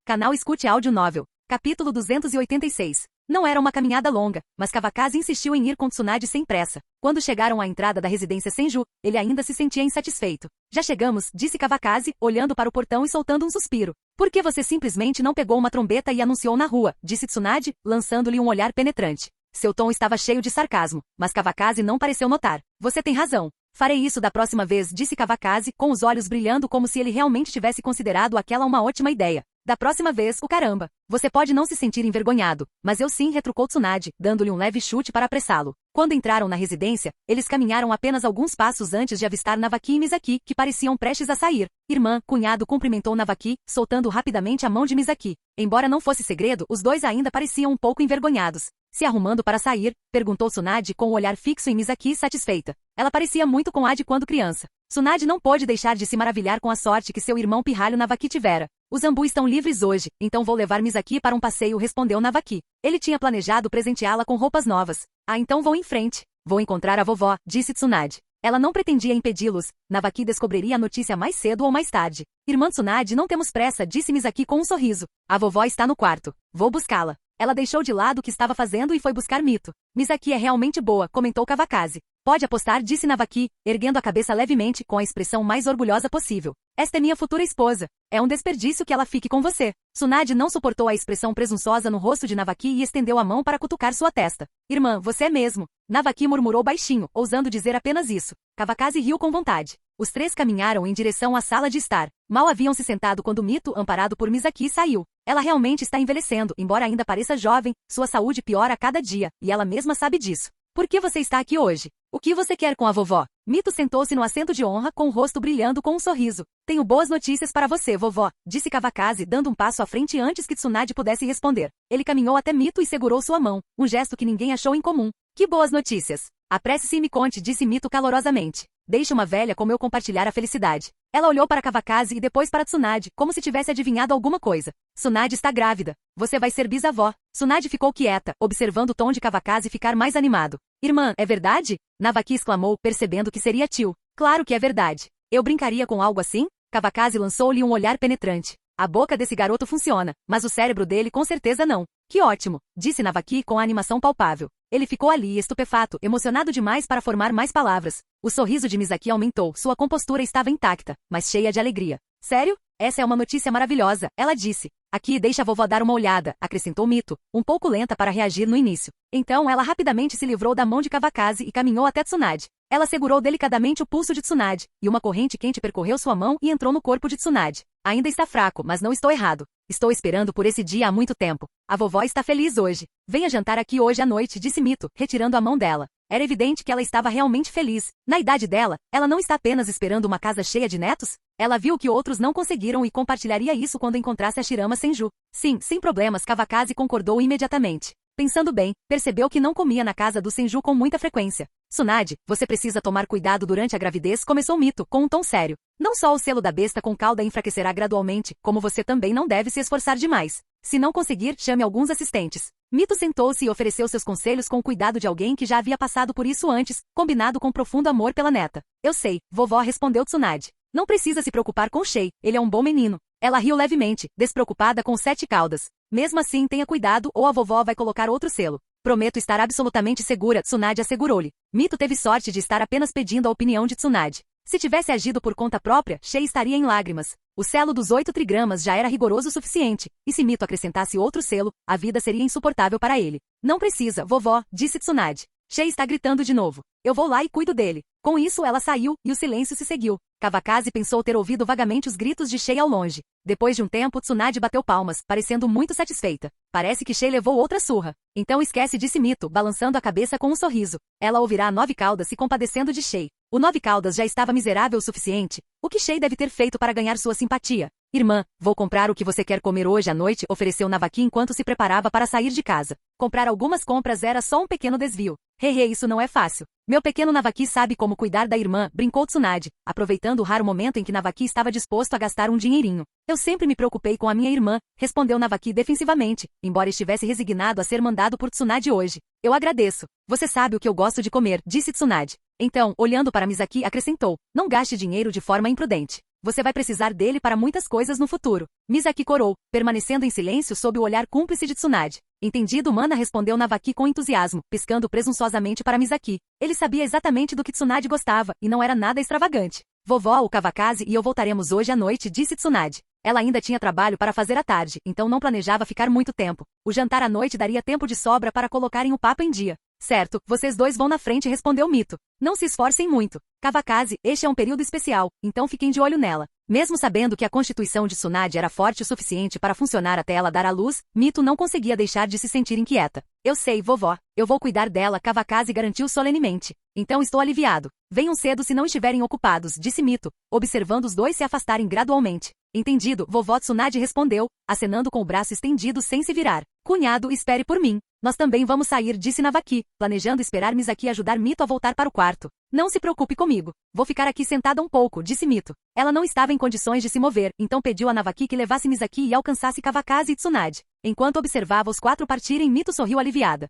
Speaker 2: Canal Escute Áudio Novel. Capítulo 286. Não era uma caminhada longa, mas Kawakaze insistiu em ir com Tsunade sem pressa. Quando chegaram à entrada da residência Senju, ele ainda se sentia insatisfeito. Já chegamos, disse Kawakaze, olhando para o portão e soltando um suspiro. Por que você simplesmente não pegou uma trombeta e anunciou na rua? Disse Tsunade, lançando-lhe um olhar penetrante. Seu tom estava cheio de sarcasmo, mas Kawakaze não pareceu notar. Você tem razão. Farei isso da próxima vez, disse Kawakaze, com os olhos brilhando como se ele realmente tivesse considerado aquela uma ótima ideia. Da próxima vez, o caramba. Você pode não se sentir envergonhado, mas eu sim, retrucou Tsunade, dando-lhe um leve chute para apressá-lo. Quando entraram na residência, eles caminharam apenas alguns passos antes de avistar Navaki e Misaki, que pareciam prestes a sair. Irmã, cunhado cumprimentou Navaki, soltando rapidamente a mão de Misaki. Embora não fosse segredo, os dois ainda pareciam um pouco envergonhados. Se arrumando para sair, perguntou Tsunade com o olhar fixo em Misaki satisfeita. Ela parecia muito com Adi quando criança. Tsunade não pôde deixar de se maravilhar com a sorte que seu irmão pirralho Navaki tivera. Os Zambu estão livres hoje, então vou levar Misaki para um passeio, respondeu Navaki. Ele tinha planejado presenteá-la com roupas novas. Ah, então vou em frente. Vou encontrar a vovó, disse Tsunade. Ela não pretendia impedi-los. Navaki descobriria a notícia mais cedo ou mais tarde. Irmã Tsunade, não temos pressa, disse Misaki com um sorriso. A vovó está no quarto. Vou buscá-la. Ela deixou de lado o que estava fazendo e foi buscar Mito. Misaki é realmente boa, comentou Kawakaze. Pode apostar, disse Navaki, erguendo a cabeça levemente com a expressão mais orgulhosa possível. Esta é minha futura esposa. É um desperdício que ela fique com você. Tsunade não suportou a expressão presunçosa no rosto de Navaki e estendeu a mão para cutucar sua testa. Irmã, você é mesmo. Navaki murmurou baixinho, ousando dizer apenas isso. Kawakaze riu com vontade. Os três caminharam em direção à sala de estar. Mal haviam se sentado quando Mito, amparado por Misaki, saiu. Ela realmente está envelhecendo, embora ainda pareça jovem, sua saúde piora a cada dia, e ela mesma sabe disso. Por que você está aqui hoje? O que você quer com a vovó? Mito sentou-se no assento de honra, com o rosto brilhando com um sorriso. Tenho boas notícias para você, vovó, disse Kawakaze, dando um passo à frente antes que Tsunade pudesse responder. Ele caminhou até Mito e segurou sua mão, um gesto que ninguém achou incomum. Que boas notícias! Apresse-se e me conte, disse Mito calorosamente. Deixe uma velha como eu compartilhar a felicidade. Ela olhou para Kawakaze e depois para Tsunade, como se tivesse adivinhado alguma coisa. Tsunade está grávida. Você vai ser bisavó. Tsunade ficou quieta, observando o tom de Kawakaze ficar mais animado. Irmã, é verdade? Navaki exclamou, percebendo que seria tio. Claro que é verdade. Eu brincaria com algo assim? Kawakaze lançou-lhe um olhar penetrante. A boca desse garoto funciona, mas o cérebro dele com certeza não. Que ótimo, disse Navaki com a animação palpável. Ele ficou ali estupefato, emocionado demais para formar mais palavras. O sorriso de Misaki aumentou, sua compostura estava intacta, mas cheia de alegria. Sério? Essa é uma notícia maravilhosa, ela disse. Aqui, deixa a vovó dar uma olhada, acrescentou Mito, um pouco lenta para reagir no início. Então ela rapidamente se livrou da mão de Kawakaze e caminhou até Tsunade. Ela segurou delicadamente o pulso de Tsunade, e uma corrente quente percorreu sua mão e entrou no corpo de Tsunade. Ainda está fraco, mas não estou errado. Estou esperando por esse dia há muito tempo. A vovó está feliz hoje. Venha jantar aqui hoje à noite, disse Mito, retirando a mão dela. Era evidente que ela estava realmente feliz. Na idade dela, ela não está apenas esperando uma casa cheia de netos? Ela viu que outros não conseguiram e compartilharia isso quando encontrasse a Shirama Senju. Sim, sem problemas, Kawakaze concordou imediatamente. Pensando bem, percebeu que não comia na casa do Senju com muita frequência. Tsunade, você precisa tomar cuidado durante a gravidez, começou Mito, com um tom sério. Não só o selo da besta com cauda enfraquecerá gradualmente, como você também não deve se esforçar demais. Se não conseguir, chame alguns assistentes. Mito sentou-se e ofereceu seus conselhos com o cuidado de alguém que já havia passado por isso antes, combinado com profundo amor pela neta. Eu sei, vovó, respondeu Tsunade. Não precisa se preocupar com Shei, ele é um bom menino. Ela riu levemente, despreocupada com 7 caudas. Mesmo assim, tenha cuidado ou a vovó vai colocar outro selo. Prometo estar absolutamente segura, Tsunade assegurou-lhe. Mito teve sorte de estar apenas pedindo a opinião de Tsunade. Se tivesse agido por conta própria, Shei estaria em lágrimas. O selo dos 8 trigramas já era rigoroso o suficiente, e se Mito acrescentasse outro selo, a vida seria insuportável para ele. Não precisa, vovó, disse Tsunade. Shei está gritando de novo. Eu vou lá e cuido dele. Com isso ela saiu, e o silêncio se seguiu. Kawakaze pensou ter ouvido vagamente os gritos de Shei ao longe. Depois de um tempo Tsunade bateu palmas, parecendo muito satisfeita. Parece que Shei levou outra surra. Então esquece, disse Mito, balançando a cabeça com um sorriso. Ela ouvirá a Nove Caudas se compadecendo de Shei. O Nove Caudas já estava miserável o suficiente. O que Shei deve ter feito para ganhar sua simpatia? Irmã, vou comprar o que você quer comer hoje à noite, ofereceu Navaki enquanto se preparava para sair de casa. Comprar algumas compras era só um pequeno desvio. Hehe, isso não é fácil. Meu pequeno Navaki sabe como cuidar da irmã, brincou Tsunade, aproveitando o raro momento em que Navaki estava disposto a gastar um dinheirinho. Eu sempre me preocupei com a minha irmã, respondeu Navaki defensivamente, embora estivesse resignado a ser mandado por Tsunade hoje. Eu agradeço. Você sabe o que eu gosto de comer, disse Tsunade. Então, olhando para Misaki, acrescentou, não gaste dinheiro de forma imprudente. Você vai precisar dele para muitas coisas no futuro. Misaki corou, permanecendo em silêncio sob o olhar cúmplice de Tsunade. Entendido, Mana, respondeu Navaki com entusiasmo, piscando presunçosamente para Misaki. Ele sabia exatamente do que Tsunade gostava, e não era nada extravagante. Vovó, o Kawakaze e eu voltaremos hoje à noite, disse Tsunade. Ela ainda tinha trabalho para fazer à tarde, então não planejava ficar muito tempo. O jantar à noite daria tempo de sobra para colocarem o papo em dia. Certo, vocês dois vão na frente, respondeu Mito. Não se esforcem muito. Kawakaze, este é um período especial, então fiquem de olho nela. Mesmo sabendo que a constituição de Tsunade era forte o suficiente para funcionar até ela dar à luz, Mito não conseguia deixar de se sentir inquieta. Eu sei, vovó. Eu vou cuidar dela, Kawakaze garantiu solenemente. Então estou aliviado. Venham cedo se não estiverem ocupados, disse Mito, observando os dois se afastarem gradualmente. Entendido, vovó, Tsunade respondeu, acenando com o braço estendido sem se virar. Cunhado, espere por mim. Nós também vamos sair, disse Navaki, planejando esperar Misaki ajudar Mito a voltar para o quarto. Não se preocupe comigo. Vou ficar aqui sentada um pouco, disse Mito. Ela não estava em condições de se mover, então pediu a Navaki que levasse Misaki e alcançasse Kawakaze e Tsunade. Enquanto observava os 4 partirem, Mito sorriu aliviada.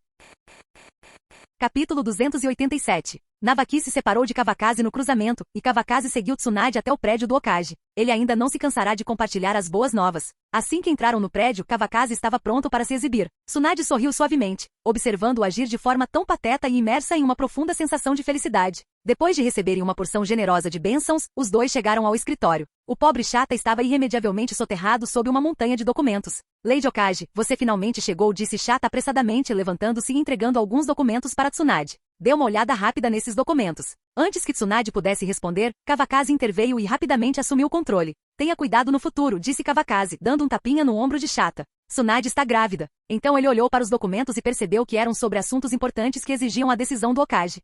Speaker 2: Capítulo 287. Navaki se separou de Kawakaze no cruzamento, e Kawakaze seguiu Tsunade até o prédio do Okage. Ele ainda não se cansará de compartilhar as boas novas. Assim que entraram no prédio, Kawakaze estava pronto para se exibir. Tsunade sorriu suavemente, observando-o agir de forma tão pateta e imersa em uma profunda sensação de felicidade. Depois de receberem uma porção generosa de bênçãos, os dois chegaram ao escritório. O pobre Chata estava irremediavelmente soterrado sob uma montanha de documentos. Lady Okage, você finalmente chegou, disse Chata apressadamente, levantando-se e entregando alguns documentos para Tsunade. Dê uma olhada rápida nesses documentos. Antes que Tsunade pudesse responder, Kawakaze interveio e rapidamente assumiu o controle. Tenha cuidado no futuro, disse Kawakaze, dando um tapinha no ombro de Chata. Tsunade está grávida. Então ele olhou para os documentos e percebeu que eram sobre assuntos importantes que exigiam a decisão do Okage.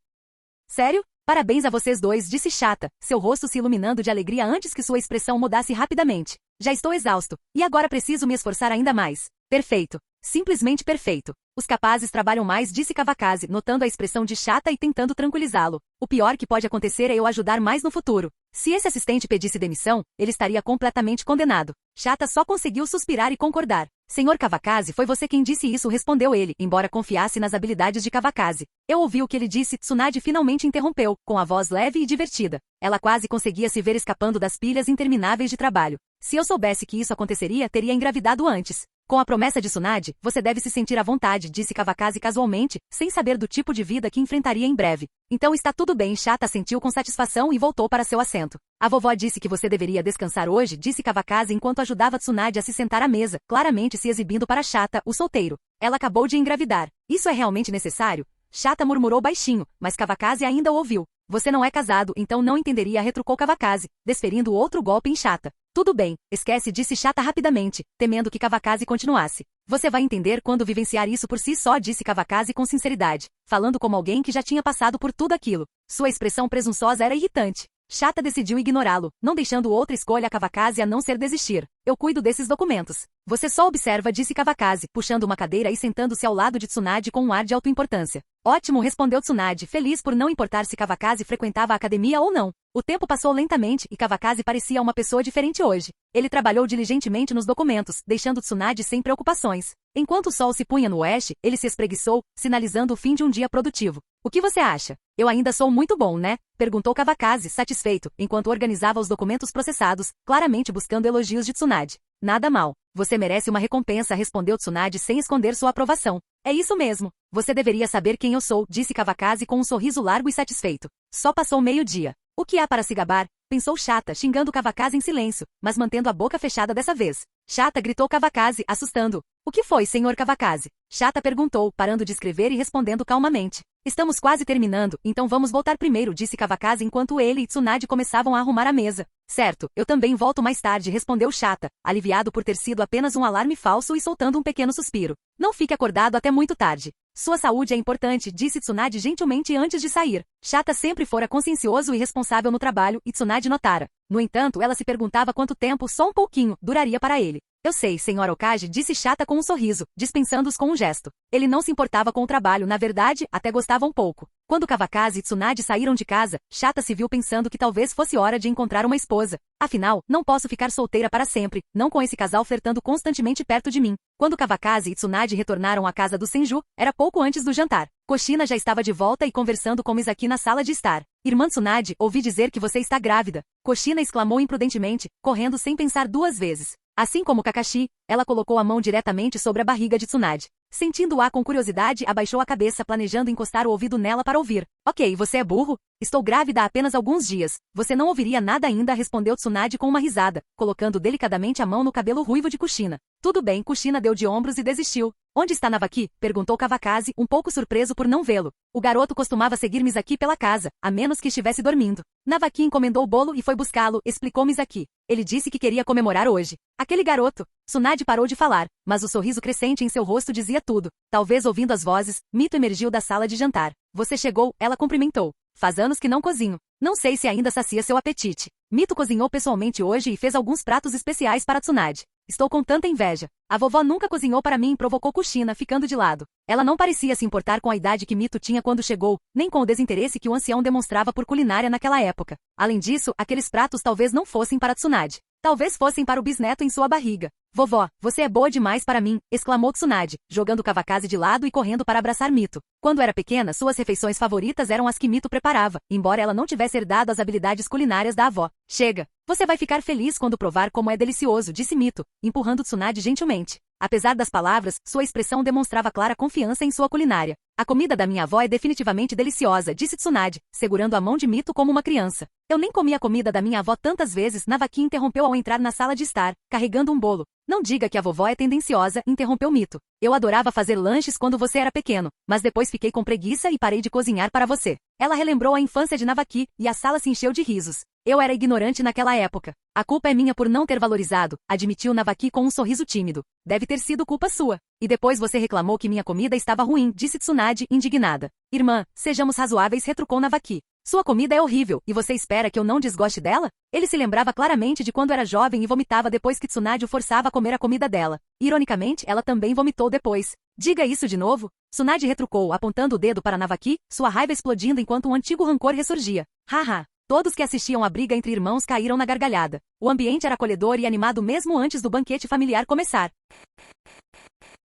Speaker 2: Sério? Parabéns a vocês dois, disse Chata, seu rosto se iluminando de alegria antes que sua expressão mudasse rapidamente. Já estou exausto, e agora preciso me esforçar ainda mais. Perfeito. Simplesmente perfeito. Os capazes trabalham mais, disse Kawakaze, notando a expressão de Chata e tentando tranquilizá-lo. O pior que pode acontecer é eu ajudar mais no futuro. Se esse assistente pedisse demissão, ele estaria completamente condenado. Chata só conseguiu suspirar e concordar. Senhor Kawakaze, foi você quem disse isso, respondeu ele, embora confiasse nas habilidades de Kawakaze. Eu ouvi o que ele disse, Tsunade finalmente interrompeu, com a voz leve e divertida. Ela quase conseguia se ver escapando das pilhas intermináveis de trabalho. Se eu soubesse que isso aconteceria, teria engravidado antes. Com a promessa de Tsunade, você deve se sentir à vontade, disse Kawakaze casualmente, sem saber do tipo de vida que enfrentaria em breve. Então está tudo bem, Chata assentiu com satisfação e voltou para seu assento. A vovó disse que você deveria descansar hoje, disse Kawakaze enquanto ajudava Tsunade a se sentar à mesa, claramente se exibindo para Chata, o solteiro. Ela acabou de engravidar. Isso é realmente necessário? Chata murmurou baixinho, mas Kawakaze ainda o ouviu. Você não é casado, então não entenderia, retrucou Kawakaze, desferindo outro golpe em Chata. Tudo bem, esquece, disse Chata rapidamente, temendo que Kawakaze continuasse. Você vai entender quando vivenciar isso por si só, disse Kawakaze com sinceridade, falando como alguém que já tinha passado por tudo aquilo. Sua expressão presunçosa era irritante. Chata decidiu ignorá-lo, não deixando outra escolha a Kawakaze a não ser desistir. Eu cuido desses documentos. Você só observa, disse Kawakaze, puxando uma cadeira e sentando-se ao lado de Tsunade com um ar de autoimportância. Ótimo, respondeu Tsunade, feliz por não importar se Kawakaze frequentava a academia ou não. O tempo passou lentamente e Kawakaze parecia uma pessoa diferente hoje. Ele trabalhou diligentemente nos documentos, deixando Tsunade sem preocupações. Enquanto o sol se punha no oeste, ele se espreguiçou, sinalizando o fim de um dia produtivo. O que você acha? Eu ainda sou muito bom, né? Perguntou Kawakaze, satisfeito, enquanto organizava os documentos processados, claramente buscando elogios de Tsunade. Nada mal. Você merece uma recompensa, respondeu Tsunade sem esconder sua aprovação. É isso mesmo. Você deveria saber quem eu sou, disse Kawakaze com um sorriso largo e satisfeito. Só passou meio-dia. O que há para se gabar? pensou Chata, xingando Kavakazi em silêncio, mas mantendo a boca fechada dessa vez. Chata, gritou Kavakazi, assustando-o. O que foi, senhor Kavakazi? Chata perguntou, parando de escrever e respondendo calmamente. Estamos quase terminando, então vamos voltar primeiro, disse Kavakazi enquanto ele e Tsunade começavam a arrumar a mesa. Certo, eu também volto mais tarde, respondeu Chata, aliviado por ter sido apenas um alarme falso e soltando um pequeno suspiro. Não fique acordado até muito tarde. Sua saúde é importante, disse Tsunade gentilmente antes de sair. Chata sempre fora consciencioso e responsável no trabalho, e Tsunade notara. No entanto, ela se perguntava quanto tempo, só um pouquinho, duraria para ele. Eu sei, senhora Okage, disse Chata com um sorriso, dispensando-os com um gesto. Ele não se importava com o trabalho, na verdade, até gostava um pouco. Quando Kavakazi e Tsunade saíram de casa, Chata se viu pensando que talvez fosse hora de encontrar uma esposa. Afinal, não posso ficar solteira para sempre, não com esse casal flertando constantemente perto de mim. Quando Kavakazi e Tsunade retornaram à casa do Senju, era pouco antes do jantar. Kushina já estava de volta e conversando com Misaki na sala de estar. Irmã Tsunade, ouvi dizer que você está grávida. Kushina exclamou imprudentemente, correndo sem pensar duas vezes. Assim como Kakashi, ela colocou a mão diretamente sobre a barriga de Tsunade. Sentindo-a com curiosidade, abaixou a cabeça planejando encostar o ouvido nela para ouvir. Ok, você é burro? Estou grávida há apenas alguns dias. Você não ouviria nada ainda, respondeu Tsunade com uma risada, colocando delicadamente a mão no cabelo ruivo de Kushina. Tudo bem, Kushina deu de ombros e desistiu. Onde está Navaki? Perguntou Kavakazi, um pouco surpreso por não vê-lo. O garoto costumava seguir Misaki pela casa, a menos que estivesse dormindo. Navaki encomendou o bolo e foi buscá-lo, explicou Misaki. Ele disse que queria comemorar hoje. Aquele garoto. Tsunade parou de falar, mas o sorriso crescente em seu rosto dizia tudo. Talvez ouvindo as vozes, Mito emergiu da sala de jantar. Você chegou, ela cumprimentou. Faz anos que não cozinho. Não sei se ainda sacia seu apetite. Mito cozinhou pessoalmente hoje e fez alguns pratos especiais para Tsunade. Estou com tanta inveja. A vovó nunca cozinhou para mim, provocou Kushina, ficando de lado. Ela não parecia se importar com a idade que Mito tinha quando chegou, nem com o desinteresse que o ancião demonstrava por culinária naquela época. Além disso, aqueles pratos talvez não fossem para Tsunade. Talvez fossem para o bisneto em sua barriga. Vovó, você é boa demais para mim, exclamou Tsunade, jogando Kavakazi de lado e correndo para abraçar Mito. Quando era pequena, suas refeições favoritas eram as que Mito preparava, embora ela não tivesse herdado as habilidades culinárias da avó. Chega! Você vai ficar feliz quando provar como é delicioso, disse Mito, empurrando Tsunade gentilmente. Apesar das palavras, sua expressão demonstrava clara confiança em sua culinária. A comida da minha avó é definitivamente deliciosa, disse Tsunade, segurando a mão de Mito como uma criança. Eu nem comi a comida da minha avó tantas vezes, Navaki interrompeu ao entrar na sala de estar, carregando um bolo. Não diga que a vovó é tendenciosa, interrompeu Mito. Eu adorava fazer lanches quando você era pequeno, mas depois fiquei com preguiça e parei de cozinhar para você. Ela relembrou a infância de Navaki, e a sala se encheu de risos. Eu era ignorante naquela época. A culpa é minha por não ter valorizado, admitiu Navaki com um sorriso tímido. Deve ter sido culpa sua. E depois você reclamou que minha comida estava ruim, disse Tsunade, indignada. Irmã, sejamos razoáveis, retrucou Navaki. Sua comida é horrível, e você espera que eu não desgoste dela? Ele se lembrava claramente de quando era jovem e vomitava depois que Tsunade o forçava a comer a comida dela. Ironicamente, ela também vomitou depois. Diga isso de novo? Tsunade retrucou, apontando o dedo para Navaki, sua raiva explodindo enquanto um antigo rancor ressurgia. Haha. Todos que assistiam à briga entre irmãos caíram na gargalhada. O ambiente era acolhedor e animado mesmo antes do banquete familiar começar.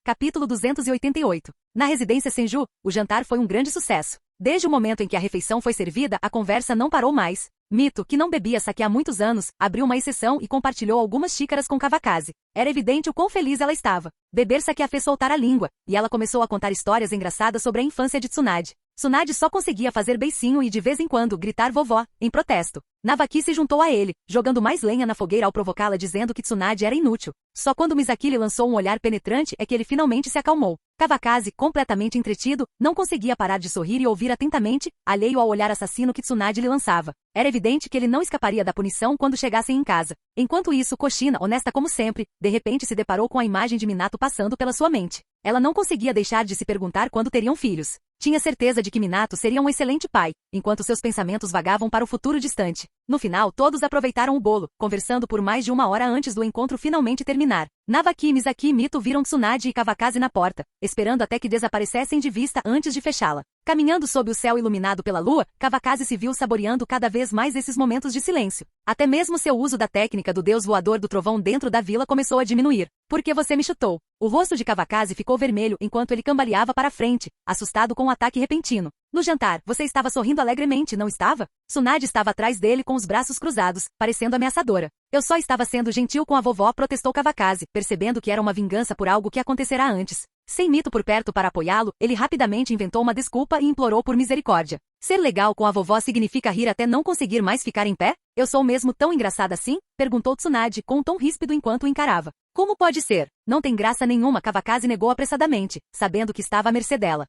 Speaker 2: Capítulo 288. Na residência Senju, o jantar foi um grande sucesso. Desde o momento em que a refeição foi servida, a conversa não parou mais. Mito, que não bebia sake há muitos anos, abriu uma exceção e compartilhou algumas xícaras com Kavakazi. Era evidente o quão feliz ela estava. Beber sake a fez soltar a língua, e ela começou a contar histórias engraçadas sobre a infância de Tsunade. Tsunade só conseguia fazer beicinho e de vez em quando gritar vovó, em protesto. Navaki se juntou a ele, jogando mais lenha na fogueira ao provocá-la dizendo que Tsunade era inútil. Só quando Misaki lhe lançou um olhar penetrante é que ele finalmente se acalmou. Kavakazi, completamente entretido, não conseguia parar de sorrir e ouvir atentamente, alheio ao olhar assassino que Tsunade lhe lançava. Era evidente que ele não escaparia da punição quando chegassem em casa. Enquanto isso, Kushina, honesta como sempre, de repente se deparou com a imagem de Minato passando pela sua mente. Ela não conseguia deixar de se perguntar quando teriam filhos. Tinha certeza de que Minato seria um excelente pai, enquanto seus pensamentos vagavam para o futuro distante. No final, todos aproveitaram o bolo, conversando por mais de uma hora antes do encontro finalmente terminar. Navaki, Misaki e Mito viram Tsunade e Kavakazi na porta, esperando até que desaparecessem de vista antes de fechá-la. Caminhando sob o céu iluminado pela lua, Kavakazi se viu saboreando cada vez mais esses momentos de silêncio. Até mesmo seu uso da técnica do deus voador do trovão dentro da vila começou a diminuir. Por que você me chutou? O rosto de Kavakazi ficou vermelho enquanto ele cambaleava para frente, assustado com o ataque repentino. No jantar, você estava sorrindo alegremente, não estava? Tsunade estava atrás dele com os braços cruzados, parecendo ameaçadora. Eu só estava sendo gentil com a vovó, protestou Kavakazi, percebendo que era uma vingança por algo que acontecerá antes. Sem Mito por perto para apoiá-lo, ele rapidamente inventou uma desculpa e implorou por misericórdia. Ser legal com a vovó significa rir até não conseguir mais ficar em pé? Eu sou mesmo tão engraçada assim? Perguntou Tsunade com um tom ríspido enquanto o encarava. Como pode ser? Não tem graça nenhuma, Kawakaze negou apressadamente, sabendo que estava à mercê dela.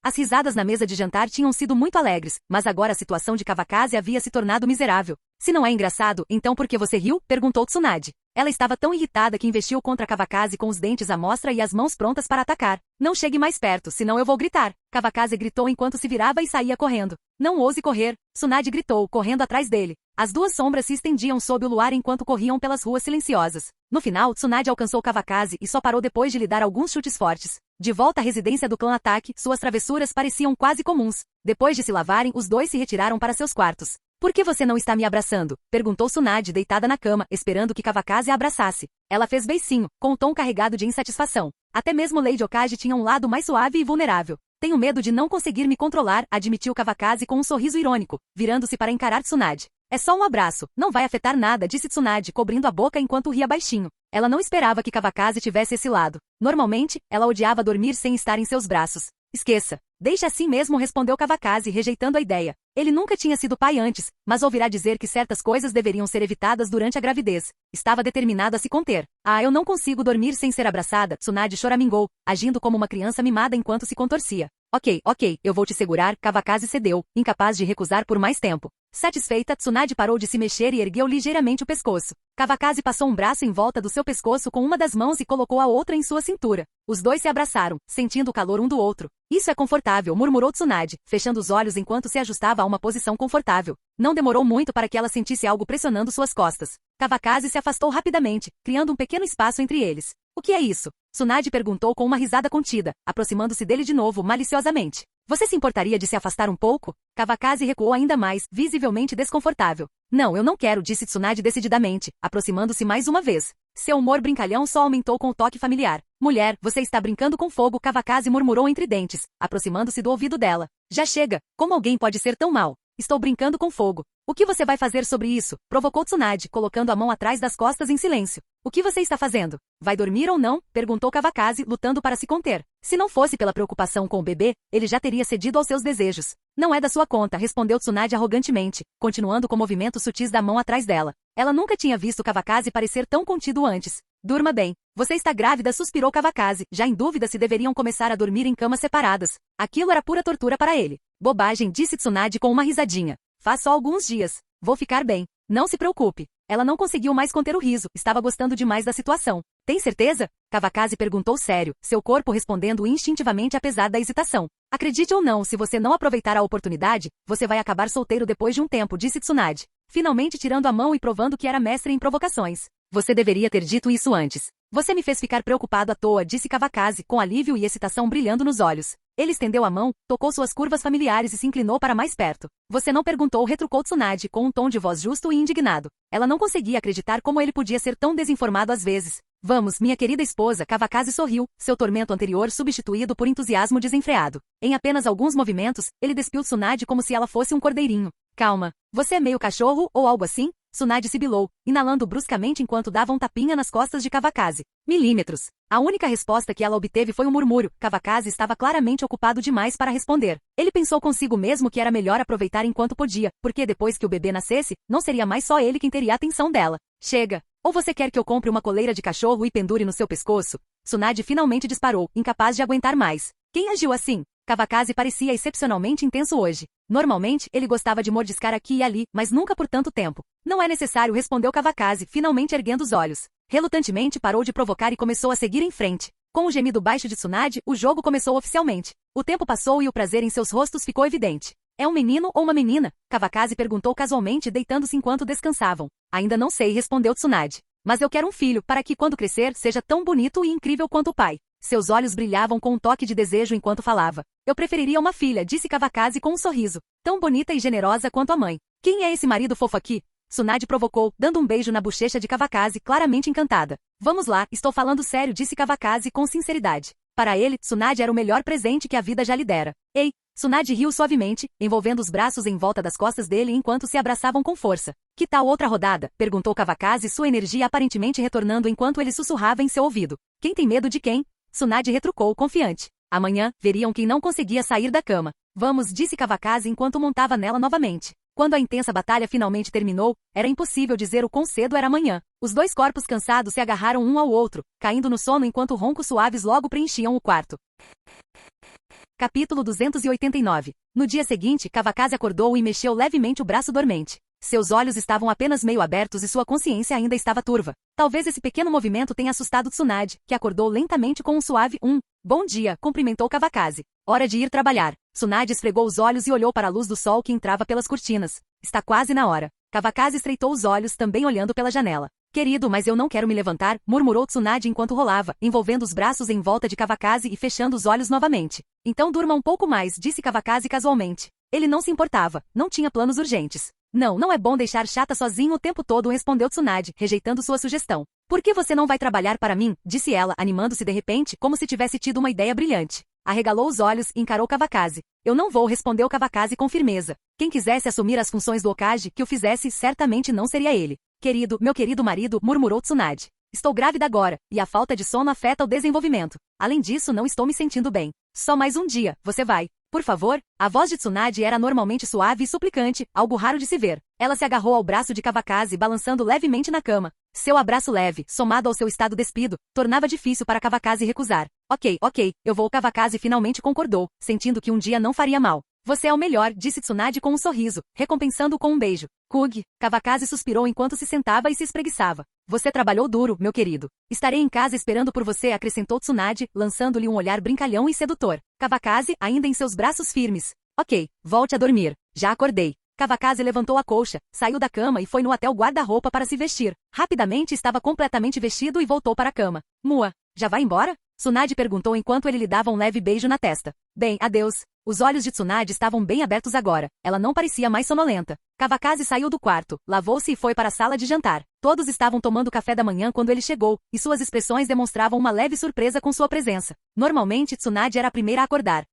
Speaker 2: As risadas na mesa de jantar tinham sido muito alegres, mas agora a situação de Kawakaze havia se tornado miserável. Se não é engraçado, então por que você riu? Perguntou Tsunade. Ela estava tão irritada que investiu contra Kawakaze com os dentes à mostra e as mãos prontas para atacar. Não chegue mais perto, senão eu vou gritar. Kawakaze gritou enquanto se virava e saía correndo. Não ouse correr, Tsunade gritou, correndo atrás dele. As duas sombras se estendiam sob o luar enquanto corriam pelas ruas silenciosas. No final, Tsunade alcançou Kawakaze e só parou depois de lhe dar alguns chutes fortes. De volta à residência do clã Ataque, suas travessuras pareciam quase comuns. Depois de se lavarem, os dois se retiraram para seus quartos. Por que você não está me abraçando? Perguntou Tsunade deitada na cama, esperando que Kawakaze a abraçasse. Ela fez beicinho, com um tom carregado de insatisfação. Até mesmo Lady Okage tinha um lado mais suave e vulnerável. Tenho medo de não conseguir me controlar, admitiu Kawakaze com um sorriso irônico, virando-se para encarar Tsunade. É só um abraço, não vai afetar nada, disse Tsunade, cobrindo a boca enquanto ria baixinho. Ela não esperava que Kawakaze tivesse esse lado. Normalmente, ela odiava dormir sem estar em seus braços. Esqueça. Deixa assim mesmo, respondeu Kawakaze, rejeitando a ideia. Ele nunca tinha sido pai antes, mas ouvirá dizer que certas coisas deveriam ser evitadas durante a gravidez. Estava determinado a se conter. Ah, eu não consigo dormir sem ser abraçada, Tsunade choramingou, agindo como uma criança mimada enquanto se contorcia. Ok, eu vou te segurar, Kawakaze cedeu, incapaz de recusar por mais tempo. Satisfeita, Tsunade parou de se mexer e ergueu ligeiramente o pescoço. Kawakaze passou um braço em volta do seu pescoço com uma das mãos e colocou a outra em sua cintura. Os dois se abraçaram, sentindo o calor um do outro. Isso é confortável, murmurou Tsunade, fechando os olhos enquanto se ajustava a uma posição confortável. Não demorou muito para que ela sentisse algo pressionando suas costas. Kawakaze se afastou rapidamente, criando um pequeno espaço entre eles. O que é isso? Tsunade perguntou com uma risada contida, aproximando-se dele de novo, maliciosamente. Você se importaria de se afastar um pouco? Kawakaze recuou ainda mais, visivelmente desconfortável. Não, eu não quero, disse Tsunade decididamente, aproximando-se mais uma vez. Seu humor brincalhão só aumentou com o toque familiar. Mulher, você está brincando com fogo, Kawakaze murmurou entre dentes, aproximando-se do ouvido dela. Já chega, como alguém pode ser tão mau? Estou brincando com fogo. O que você vai fazer sobre isso? Provocou Tsunade, colocando a mão atrás das costas em silêncio. O que você está fazendo? Vai dormir ou não? Perguntou Kawakaze, lutando para se conter. Se não fosse pela preocupação com o bebê, ele já teria cedido aos seus desejos. Não é da sua conta, respondeu Tsunade arrogantemente, continuando com movimentos sutis da mão atrás dela. Ela nunca tinha visto Kawakaze parecer tão contido antes. Durma bem. Você está grávida, suspirou Kawakaze, já em dúvida se deveriam começar a dormir em camas separadas. Aquilo era pura tortura para ele. Bobagem, disse Tsunade com uma risadinha. Faz só alguns dias. Vou ficar bem. Não se preocupe. Ela não conseguiu mais conter o riso, estava gostando demais da situação. Tem certeza? Kawakaze perguntou sério, seu corpo respondendo instintivamente apesar da hesitação. Acredite ou não, se você não aproveitar a oportunidade, você vai acabar solteiro depois de um tempo, disse Tsunade, finalmente tirando a mão e provando que era mestre em provocações. Você deveria ter dito isso antes. Você me fez ficar preocupado à toa, disse Kawakaze, com alívio e excitação brilhando nos olhos. Ele estendeu a mão, tocou suas curvas familiares e se inclinou para mais perto. Você não perguntou, retrucou Tsunade, com um tom de voz justo e indignado. Ela não conseguia acreditar como ele podia ser tão desinformado às vezes. Vamos, minha querida esposa, Kawakaze sorriu, seu tormento anterior substituído por entusiasmo desenfreado. Em apenas alguns movimentos, ele despiu Tsunade como se ela fosse um cordeirinho. Calma, você é meio cachorro ou algo assim? Tsunade sibilou, inalando bruscamente enquanto dava um tapinha nas costas de Kawakaze. Milímetros. A única resposta que ela obteve foi um murmúrio. Kawakaze estava claramente ocupado demais para responder. Ele pensou consigo mesmo que era melhor aproveitar enquanto podia, porque depois que o bebê nascesse, não seria mais só ele quem teria a atenção dela. Chega. Ou você quer que eu compre uma coleira de cachorro e pendure no seu pescoço? Tsunade finalmente disparou, incapaz de aguentar mais. Quem agiu assim? Kawakaze parecia excepcionalmente intenso hoje. Normalmente, ele gostava de mordiscar aqui e ali, mas nunca por tanto tempo. Não é necessário, respondeu Kawakaze, finalmente erguendo os olhos. Relutantemente parou de provocar e começou a seguir em frente. Com o gemido baixo de Tsunade, o jogo começou oficialmente. O tempo passou e o prazer em seus rostos ficou evidente. É um menino ou uma menina? Kawakaze perguntou casualmente, deitando-se enquanto descansavam. Ainda não sei, respondeu Tsunade. Mas eu quero um filho, para que quando crescer, seja tão bonito e incrível quanto o pai. Seus olhos brilhavam com um toque de desejo enquanto falava. Eu preferiria uma filha, disse Kawakaze com um sorriso. Tão bonita e generosa quanto a mãe. Quem é esse marido fofo aqui? Tsunade provocou, dando um beijo na bochecha de Kawakaze, claramente encantada. Vamos lá, estou falando sério, disse Kawakaze com sinceridade. Para ele, Tsunade era o melhor presente que a vida já lhe dera. Ei! Tsunade riu suavemente, envolvendo os braços em volta das costas dele enquanto se abraçavam com força. Que tal outra rodada? Perguntou Kawakaze, sua energia aparentemente retornando enquanto ele sussurrava em seu ouvido. Quem tem medo de quem? Tsunade retrucou, confiante. Amanhã, veriam quem não conseguia sair da cama. Vamos, disse Kawakaze enquanto montava nela novamente. Quando a intensa batalha finalmente terminou, era impossível dizer o quão cedo era amanhã. Os dois corpos cansados se agarraram um ao outro, caindo no sono enquanto roncos suaves logo preenchiam o quarto. Capítulo 289. No dia seguinte, Kawakaze acordou e mexeu levemente o braço dormente. Seus olhos estavam apenas meio abertos e sua consciência ainda estava turva. Talvez esse pequeno movimento tenha assustado Tsunade, que acordou lentamente com um suave bom dia, cumprimentou Kawakaze. Hora de ir trabalhar. Tsunade esfregou os olhos e olhou para a luz do sol que entrava pelas cortinas. Está quase na hora. Kawakaze estreitou os olhos, também olhando pela janela. Querido, mas eu não quero me levantar, murmurou Tsunade enquanto rolava, envolvendo os braços em volta de Kawakaze e fechando os olhos novamente. Então durma um pouco mais, disse Kawakaze casualmente. Ele não se importava, não tinha planos urgentes. Não é bom deixar Chata sozinho o tempo todo, respondeu Tsunade, rejeitando sua sugestão. Por que você não vai trabalhar para mim? Disse ela, animando-se de repente, como se tivesse tido uma ideia brilhante. Arregalou os olhos e encarou Kawakaze. Eu não vou, respondeu Kawakaze com firmeza. Quem quisesse assumir as funções do Hokage, que o fizesse, certamente não seria ele. Meu querido marido, murmurou Tsunade. Estou grávida agora, e a falta de sono afeta o desenvolvimento. Além disso, não estou me sentindo bem. Só mais um dia, você vai. Por favor, a voz de Tsunade era normalmente suave e suplicante, algo raro de se ver. Ela se agarrou ao braço de Kawakaze, balançando levemente na cama. Seu abraço leve, somado ao seu estado despido, tornava difícil para Kawakaze recusar. Ok, eu vou. Kawakaze finalmente concordou, sentindo que um dia não faria mal. Você é o melhor, disse Tsunade com um sorriso, recompensando-o com um beijo. Kug, Kawakaze suspirou enquanto se sentava e se espreguiçava. Você trabalhou duro, meu querido. Estarei em casa esperando por você, acrescentou Tsunade, lançando-lhe um olhar brincalhão e sedutor. Kawakaze, ainda em seus braços firmes. Ok, volte a dormir. Já acordei. Kawakaze levantou a colcha, saiu da cama e foi no até o guarda-roupa para se vestir. Rapidamente estava completamente vestido e voltou para a cama. Mua, já vai embora? Tsunade perguntou enquanto ele lhe dava um leve beijo na testa. Bem, adeus. Os olhos de Tsunade estavam bem abertos agora. Ela não parecia mais sonolenta. Kawakaze saiu do quarto, lavou-se e foi para a sala de jantar. Todos estavam tomando café da manhã quando ele chegou, e suas expressões demonstravam uma leve surpresa com sua presença. Normalmente Tsunade era a primeira a acordar.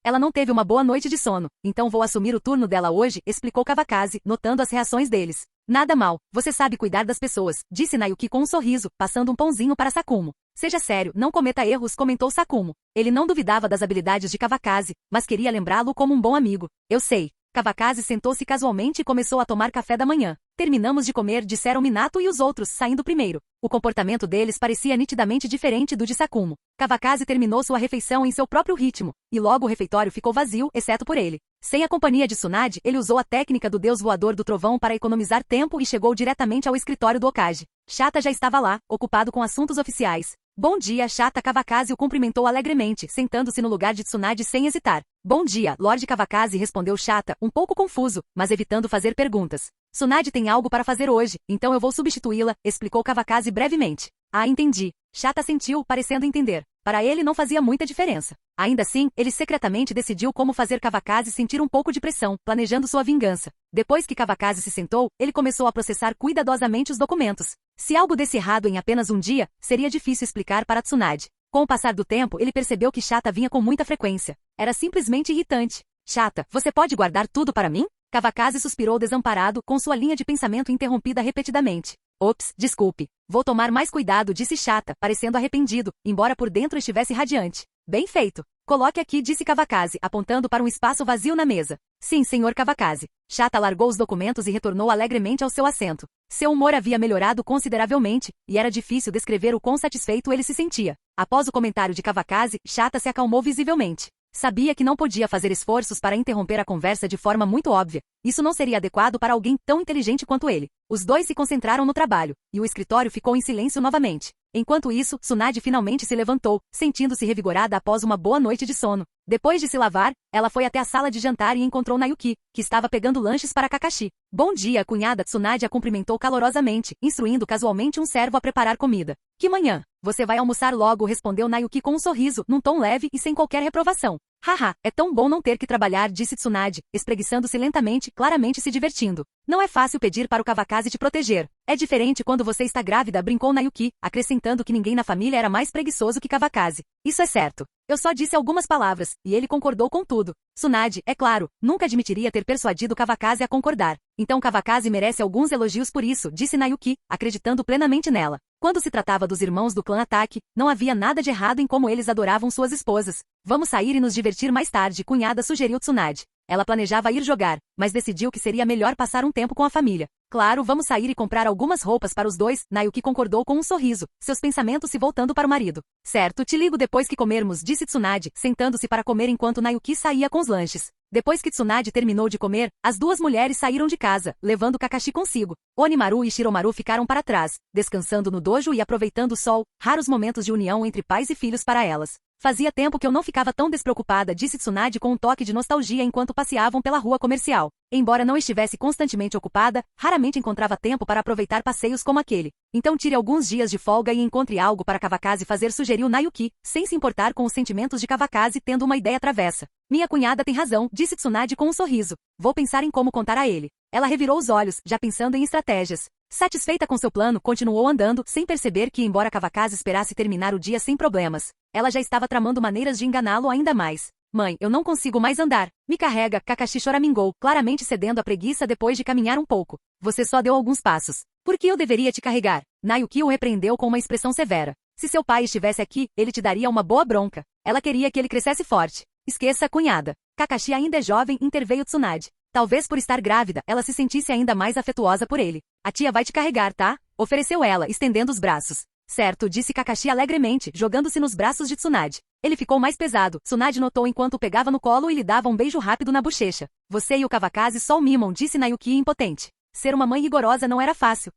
Speaker 2: Ela não teve uma boa noite de sono, então vou assumir o turno dela hoje, explicou Kawakaze, notando as reações deles. Nada mal, você sabe cuidar das pessoas, disse Nayuki com um sorriso, passando um pãozinho para Sakumo. Seja sério, não cometa erros, comentou Sakumo. Ele não duvidava das habilidades de Kawakaze, mas queria lembrá-lo como um bom amigo. Eu sei. Kawakaze sentou-se casualmente e começou a tomar café da manhã. Terminamos de comer, disseram Minato e os outros, saindo primeiro. O comportamento deles parecia nitidamente diferente do de Sakumo. Kawakaze terminou sua refeição em seu próprio ritmo, e logo o refeitório ficou vazio, exceto por ele. Sem a companhia de Tsunade, ele usou a técnica do deus voador do trovão para economizar tempo e chegou diretamente ao escritório do Hokage. Chata já estava lá, ocupado com assuntos oficiais. Bom dia, Chata. Kawakaze o cumprimentou alegremente, sentando-se no lugar de Tsunade sem hesitar. Bom dia, Lord Kawakaze, respondeu Chata, um pouco confuso, mas evitando fazer perguntas. Tsunade tem algo para fazer hoje, então eu vou substituí-la, explicou Kawakaze brevemente. Ah, entendi. Chata sentiu, parecendo entender. Para ele não fazia muita diferença. Ainda assim, ele secretamente decidiu como fazer Kawakaze sentir um pouco de pressão, planejando sua vingança. Depois que Kawakaze se sentou, ele começou a processar cuidadosamente os documentos. Se algo desse errado em apenas um dia, seria difícil explicar para Tsunade. Com o passar do tempo, ele percebeu que Chata vinha com muita frequência. Era simplesmente irritante. Chata, você pode guardar tudo para mim? Kawakaze suspirou desamparado, com sua linha de pensamento interrompida repetidamente. Ops, desculpe. Vou tomar mais cuidado, disse Chata, parecendo arrependido, embora por dentro estivesse radiante. Bem feito. Coloque aqui, disse Kawakaze, apontando para um espaço vazio na mesa. Sim, senhor Kawakaze. Chata largou os documentos e retornou alegremente ao seu assento. Seu humor havia melhorado consideravelmente, e era difícil descrever o quão satisfeito ele se sentia. Após o comentário de Kawakaze, Chata se acalmou visivelmente. Sabia que não podia fazer esforços para interromper a conversa de forma muito óbvia. Isso não seria adequado para alguém tão inteligente quanto ele. Os dois se concentraram no trabalho, e o escritório ficou em silêncio novamente. Enquanto isso, Tsunade finalmente se levantou, sentindo-se revigorada após uma boa noite de sono. Depois de se lavar, ela foi até a sala de jantar e encontrou Nayuki, que estava pegando lanches para Kakashi. Bom dia, cunhada. Tsunade a cumprimentou calorosamente, instruindo casualmente um servo a preparar comida. Que manhã? Você vai almoçar logo, respondeu Nayuki com um sorriso, num tom leve e sem qualquer reprovação. Haha, é tão bom não ter que trabalhar, disse Tsunade, espreguiçando-se lentamente, claramente se divertindo. Não é fácil pedir para o Kawakaze te proteger. É diferente quando você está grávida, brincou Nayuki, acrescentando que ninguém na família era mais preguiçoso que Kawakaze. Isso é certo. Eu só disse algumas palavras, e ele concordou com tudo. Tsunade, é claro, nunca admitiria ter persuadido Kawakaze a concordar. Então Kawakaze merece alguns elogios por isso, disse Nayuki, acreditando plenamente nela. Quando se tratava dos irmãos do clã Ataque, não havia nada de errado em como eles adoravam suas esposas. Vamos sair e nos divertir mais tarde, cunhada sugeriu Tsunade. Ela planejava ir jogar, mas decidiu que seria melhor passar um tempo com a família. Claro, vamos sair e comprar algumas roupas para os dois, Nayuki concordou com um sorriso, seus pensamentos se voltando para o marido. Certo, te ligo depois que comermos, disse Tsunade, sentando-se para comer enquanto Nayuki saía com os lanches. Depois que Tsunade terminou de comer, as duas mulheres saíram de casa, levando Kakashi consigo. Onimaru e Shiromaru ficaram para trás, descansando no dojo e aproveitando o sol, raros momentos de união entre pais e filhos para elas. Fazia tempo que eu não ficava tão despreocupada, disse Tsunade com um toque de nostalgia enquanto passeavam pela rua comercial. Embora não estivesse constantemente ocupada, raramente encontrava tempo para aproveitar passeios como aquele. Então tire alguns dias de folga e encontre algo para Kawakaze fazer, sugeriu Nayuki, sem se importar com os sentimentos de Kawakaze, tendo uma ideia travessa. Minha cunhada tem razão, disse Tsunade com um sorriso. Vou pensar em como contar a ele. Ela revirou os olhos, já pensando em estratégias. Satisfeita com seu plano, continuou andando, sem perceber que, embora Kawakaze esperasse terminar o dia sem problemas, ela já estava tramando maneiras de enganá-lo ainda mais. Mãe, eu não consigo mais andar. Me carrega, Kakashi choramingou, claramente cedendo à preguiça depois de caminhar um pouco. Você só deu alguns passos. Por que eu deveria te carregar? Nayuki o repreendeu com uma expressão severa. Se seu pai estivesse aqui, ele te daria uma boa bronca. Ela queria que ele crescesse forte. Esqueça, cunhada. Kakashi ainda é jovem, interveio Tsunade. Talvez por estar grávida, ela se sentisse ainda mais afetuosa por ele. A tia vai te carregar, tá? Ofereceu ela, estendendo os braços. Certo, disse Kakashi alegremente, jogando-se nos braços de Tsunade. Ele ficou mais pesado, Tsunade notou enquanto o pegava no colo e lhe dava um beijo rápido na bochecha. Você e o Kawakaze só o mimam, disse Nayuki impotente. Ser uma mãe rigorosa não era fácil.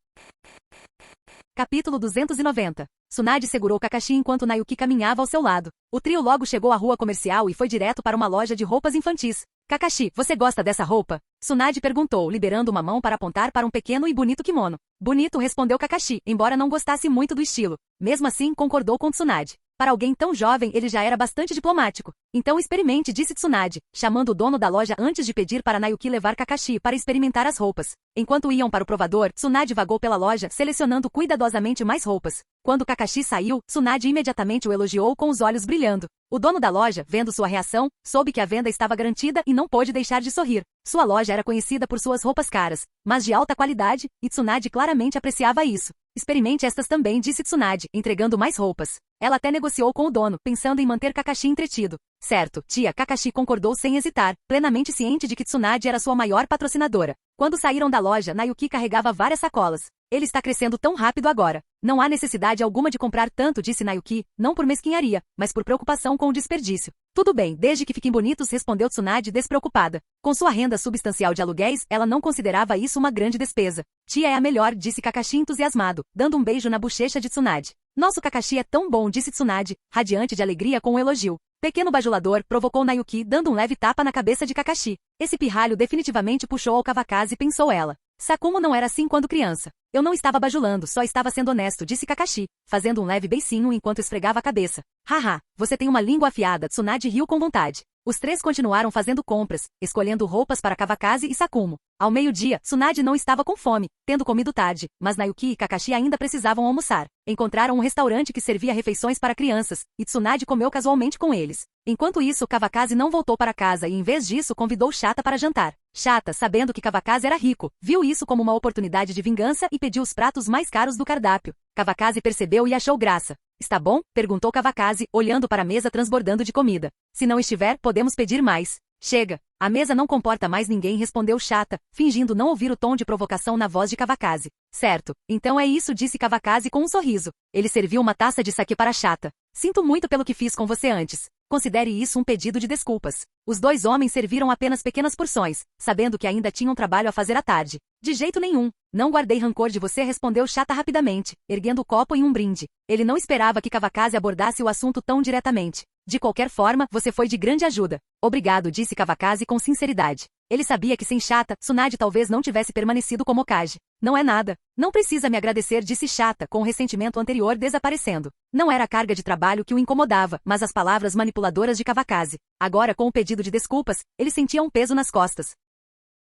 Speaker 2: Capítulo 290. Tsunade segurou Kakashi enquanto Nayuki caminhava ao seu lado. O trio logo chegou à rua comercial e foi direto para uma loja de roupas infantis. Kakashi, você gosta dessa roupa? Tsunade perguntou, liberando uma mão para apontar para um pequeno e bonito kimono. Bonito, respondeu Kakashi, embora não gostasse muito do estilo. Mesmo assim, concordou com Tsunade. Para alguém tão jovem, ele já era bastante diplomático. Então experimente, disse Tsunade, chamando o dono da loja antes de pedir para Nayuki levar Kakashi para experimentar as roupas. Enquanto iam para o provador, Tsunade vagou pela loja, selecionando cuidadosamente mais roupas. Quando Kakashi saiu, Tsunade imediatamente o elogiou com os olhos brilhando. O dono da loja, vendo sua reação, soube que a venda estava garantida e não pôde deixar de sorrir. Sua loja era conhecida por suas roupas caras, mas de alta qualidade, e Tsunade claramente apreciava isso. Experimente estas também, disse Tsunade, entregando mais roupas. Ela até negociou com o dono, pensando em manter Kakashi entretido. Certo, tia, Kakashi concordou sem hesitar, plenamente ciente de que Tsunade era sua maior patrocinadora. Quando saíram da loja, Nayuki carregava várias sacolas. Ele está crescendo tão rápido agora. Não há necessidade alguma de comprar tanto, disse Nayuki, não por mesquinharia, mas por preocupação com o desperdício. Tudo bem, desde que fiquem bonitos, respondeu Tsunade despreocupada. Com sua renda substancial de aluguéis, ela não considerava isso uma grande despesa. Tia é a melhor, disse Kakashi entusiasmado, dando um beijo na bochecha de Tsunade. Nosso Kakashi é tão bom, disse Tsunade, radiante de alegria com o elogio. Pequeno bajulador, provocou Nayuki dando um leve tapa na cabeça de Kakashi. Esse pirralho definitivamente puxou ao Kawakaze, pensou ela. Sakumo não era assim quando criança. Eu não estava bajulando, só estava sendo honesto, disse Kakashi, fazendo um leve beicinho enquanto esfregava a cabeça. Haha, você tem uma língua afiada, Tsunade riu com vontade. Os três continuaram fazendo compras, escolhendo roupas para Kawakaze e Sakumo. Ao meio-dia, Tsunade não estava com fome, tendo comido tarde, mas Nayuki e Kakashi ainda precisavam almoçar. Encontraram um restaurante que servia refeições para crianças, e Tsunade comeu casualmente com eles. Enquanto isso, Kawakaze não voltou para casa e em vez disso convidou Shata para jantar. Shata, sabendo que Kawakaze era rico, viu isso como uma oportunidade de vingança e pediu os pratos mais caros do cardápio. Kawakaze percebeu e achou graça. Está bom? Perguntou Kawakaze, olhando para a mesa transbordando de comida. Se não estiver, podemos pedir mais. Chega. A mesa não comporta mais ninguém, respondeu Shata, fingindo não ouvir o tom de provocação na voz de Kawakaze. Certo. Então é isso, disse Kawakaze com um sorriso. Ele serviu uma taça de saquê para Shata. Sinto muito pelo que fiz com você antes. Considere isso um pedido de desculpas. Os dois homens serviram apenas pequenas porções, sabendo que ainda tinham trabalho a fazer à tarde. De jeito nenhum. Não guardei rancor de você, respondeu Shata rapidamente, erguendo o copo em um brinde. Ele não esperava que Kawakaze abordasse o assunto tão diretamente. De qualquer forma, você foi de grande ajuda. Obrigado, disse Kawakaze com sinceridade. Ele sabia que sem Shata, Tsunade talvez não tivesse permanecido como Hokage. Não é nada. Não precisa me agradecer, disse Shata, com o ressentimento anterior desaparecendo. Não era a carga de trabalho que o incomodava, mas as palavras manipuladoras de Kawakaze. Agora, com o pedido de desculpas, ele sentia um peso nas costas.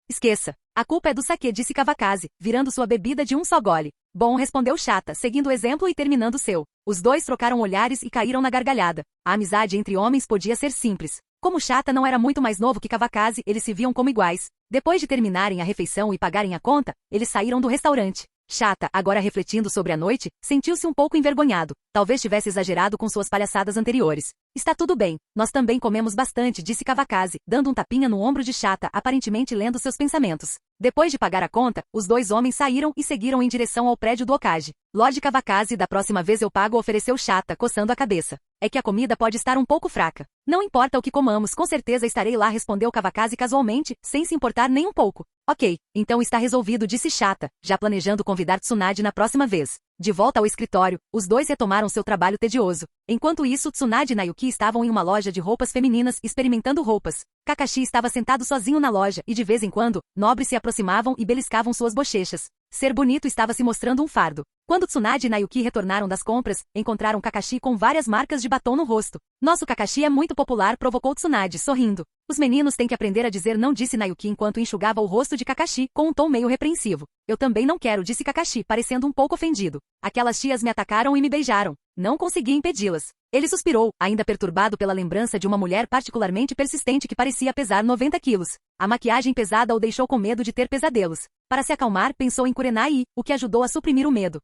Speaker 2: Esqueça. A culpa é do saquê, disse Kawakaze, virando sua bebida de um só gole. Bom, respondeu Shata, seguindo o exemplo e terminando o seu. Os dois trocaram olhares e caíram na gargalhada. A amizade entre homens podia ser simples. Como Shata não era muito mais novo que Kawakaze, eles se viam como iguais. Depois de terminarem a refeição e pagarem a conta, eles saíram do restaurante. Chata, agora refletindo sobre a noite, sentiu-se um pouco envergonhado. Talvez tivesse exagerado com suas palhaçadas anteriores. Está tudo bem, nós também comemos bastante, disse Kawakaze, dando um tapinha no ombro de Chata, aparentemente lendo seus pensamentos. Depois de pagar a conta, os dois homens saíram e seguiram em direção ao prédio do Hokage. Lorde Kawakaze, da próxima vez eu pago, ofereceu Chata, coçando a cabeça. É que a comida pode estar um pouco fraca. Não importa o que comamos, com certeza estarei lá, respondeu Kawakaze casualmente, sem se importar nem um pouco. Ok, então está resolvido, disse Chata, já planejando convidar Tsunade na próxima vez. De volta ao escritório, os dois retomaram seu trabalho tedioso. Enquanto isso, Tsunade e Naoki estavam em uma loja de roupas femininas experimentando roupas. Kakashi estava sentado sozinho na loja e de vez em quando, nobres se aproximavam e beliscavam suas bochechas. Ser bonito estava se mostrando um fardo. Quando Tsunade e Naoki retornaram das compras, encontraram Kakashi com várias marcas de batom no rosto. Nosso Kakashi é muito popular, provocou Tsunade, sorrindo. Os meninos têm que aprender a dizer não, disse Naoki enquanto enxugava o rosto de Kakashi, com um tom meio repreensivo. Eu também não quero, disse Kakashi, parecendo um pouco ofendido. Aquelas tias me atacaram e me beijaram. Não consegui impedi-las. Ele suspirou, ainda perturbado pela lembrança de uma mulher particularmente persistente que parecia pesar 90 quilos. A maquiagem pesada o deixou com medo de ter pesadelos. Para se acalmar, pensou em Kurenai, o que ajudou a suprimir o medo.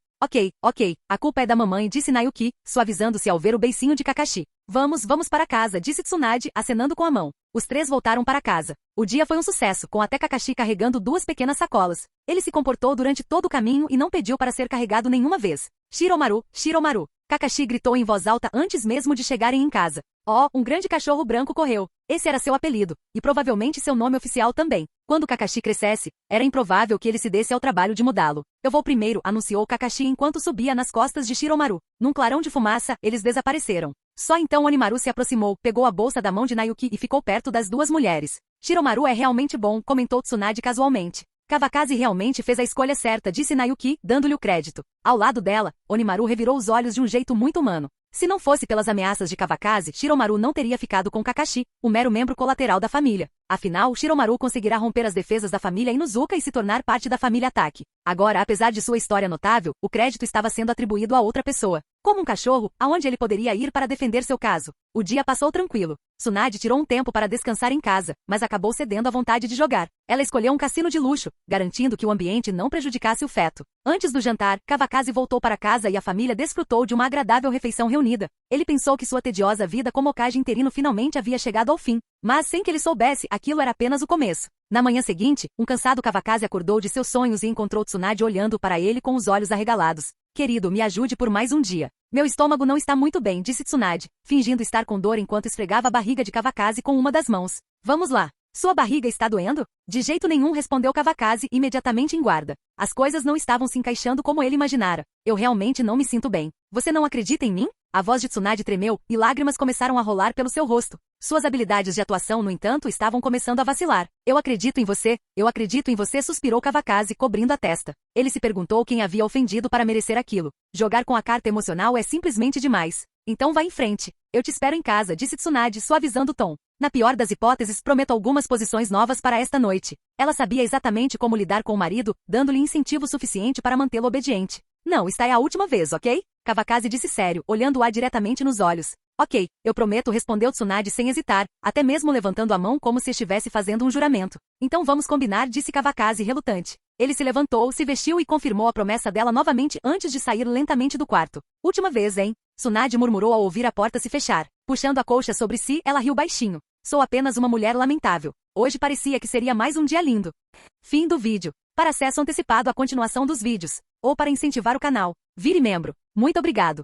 Speaker 2: Ok, a culpa é da mamãe, disse Naoki, suavizando-se ao ver o beicinho de Kakashi. Vamos para casa, disse Tsunade, acenando com a mão. Os três voltaram para casa. O dia foi um sucesso, com até Kakashi carregando 2 pequenas sacolas. Ele se comportou durante todo o caminho e não pediu para ser carregado nenhuma vez. Shiromaru, Shiromaru. Kakashi gritou em voz alta antes mesmo de chegarem em casa. Oh, um grande cachorro branco correu. Esse era seu apelido, e provavelmente seu nome oficial também. Quando Kakashi crescesse, era improvável que ele se desse ao trabalho de mudá-lo. Eu vou primeiro, anunciou Kakashi enquanto subia nas costas de Shiromaru. Num clarão de fumaça, eles desapareceram. Só então Onimaru se aproximou, pegou a bolsa da mão de Naoki e ficou perto das duas mulheres. Shiromaru é realmente bom, comentou Tsunade casualmente. Kawakaze realmente fez a escolha certa, disse Naoki, dando-lhe o crédito. Ao lado dela, Onimaru revirou os olhos de um jeito muito humano. Se não fosse pelas ameaças de Kawakaze, Shiromaru não teria ficado com Kakashi, o mero membro colateral da família. Afinal, Shiromaru conseguirá romper as defesas da família Inuzuka e se tornar parte da família Taki. Agora, apesar de sua história notável, o crédito estava sendo atribuído a outra pessoa. Como um cachorro, aonde ele poderia ir para defender seu caso? O dia passou tranquilo. Tsunade tirou um tempo para descansar em casa, mas acabou cedendo à vontade de jogar. Ela escolheu um cassino de luxo, garantindo que o ambiente não prejudicasse o feto. Antes do jantar, Kawakaze voltou para casa e a família desfrutou de uma agradável refeição reunida. Ele pensou que sua tediosa vida como Hokage interino finalmente havia chegado ao fim, mas sem que ele soubesse, aquilo era apenas o começo. Na manhã seguinte, um cansado Kawakaze acordou de seus sonhos e encontrou Tsunade olhando para ele com os olhos arregalados. Querido, me ajude por mais um dia. Meu estômago não está muito bem, disse Tsunade, fingindo estar com dor enquanto esfregava a barriga de Kawakaze com uma das mãos. Vamos lá. Sua barriga está doendo? De jeito nenhum, respondeu Kawakaze, imediatamente em guarda. As coisas não estavam se encaixando como ele imaginara. Eu realmente não me sinto bem. Você não acredita em mim? A voz de Tsunade tremeu, e lágrimas começaram a rolar pelo seu rosto. Suas habilidades de atuação, no entanto, estavam começando a vacilar. Eu acredito em você, suspirou Kawakaze, cobrindo a testa. Ele se perguntou quem havia ofendido para merecer aquilo. Jogar com a carta emocional é simplesmente demais. Então vá em frente. Eu te espero em casa, disse Tsunade, suavizando o tom. Na pior das hipóteses, prometo algumas posições novas para esta noite. Ela sabia exatamente como lidar com o marido, dando-lhe incentivo suficiente para mantê-lo obediente. Não, esta é a última vez, ok? Kawakaze disse sério, olhando-a diretamente nos olhos. Ok, eu prometo, respondeu Tsunade sem hesitar, até mesmo levantando a mão como se estivesse fazendo um juramento. Então vamos combinar, disse Kawakaze relutante. Ele se levantou, se vestiu e confirmou a promessa dela novamente antes de sair lentamente do quarto. Última vez, hein? Tsunade murmurou ao ouvir a porta se fechar. Puxando a colcha sobre si, ela riu baixinho. Sou apenas uma mulher lamentável. Hoje parecia que seria mais um dia lindo. Fim do vídeo. Para acesso antecipado à continuação dos vídeos, ou para incentivar o canal, vire membro. Muito obrigado.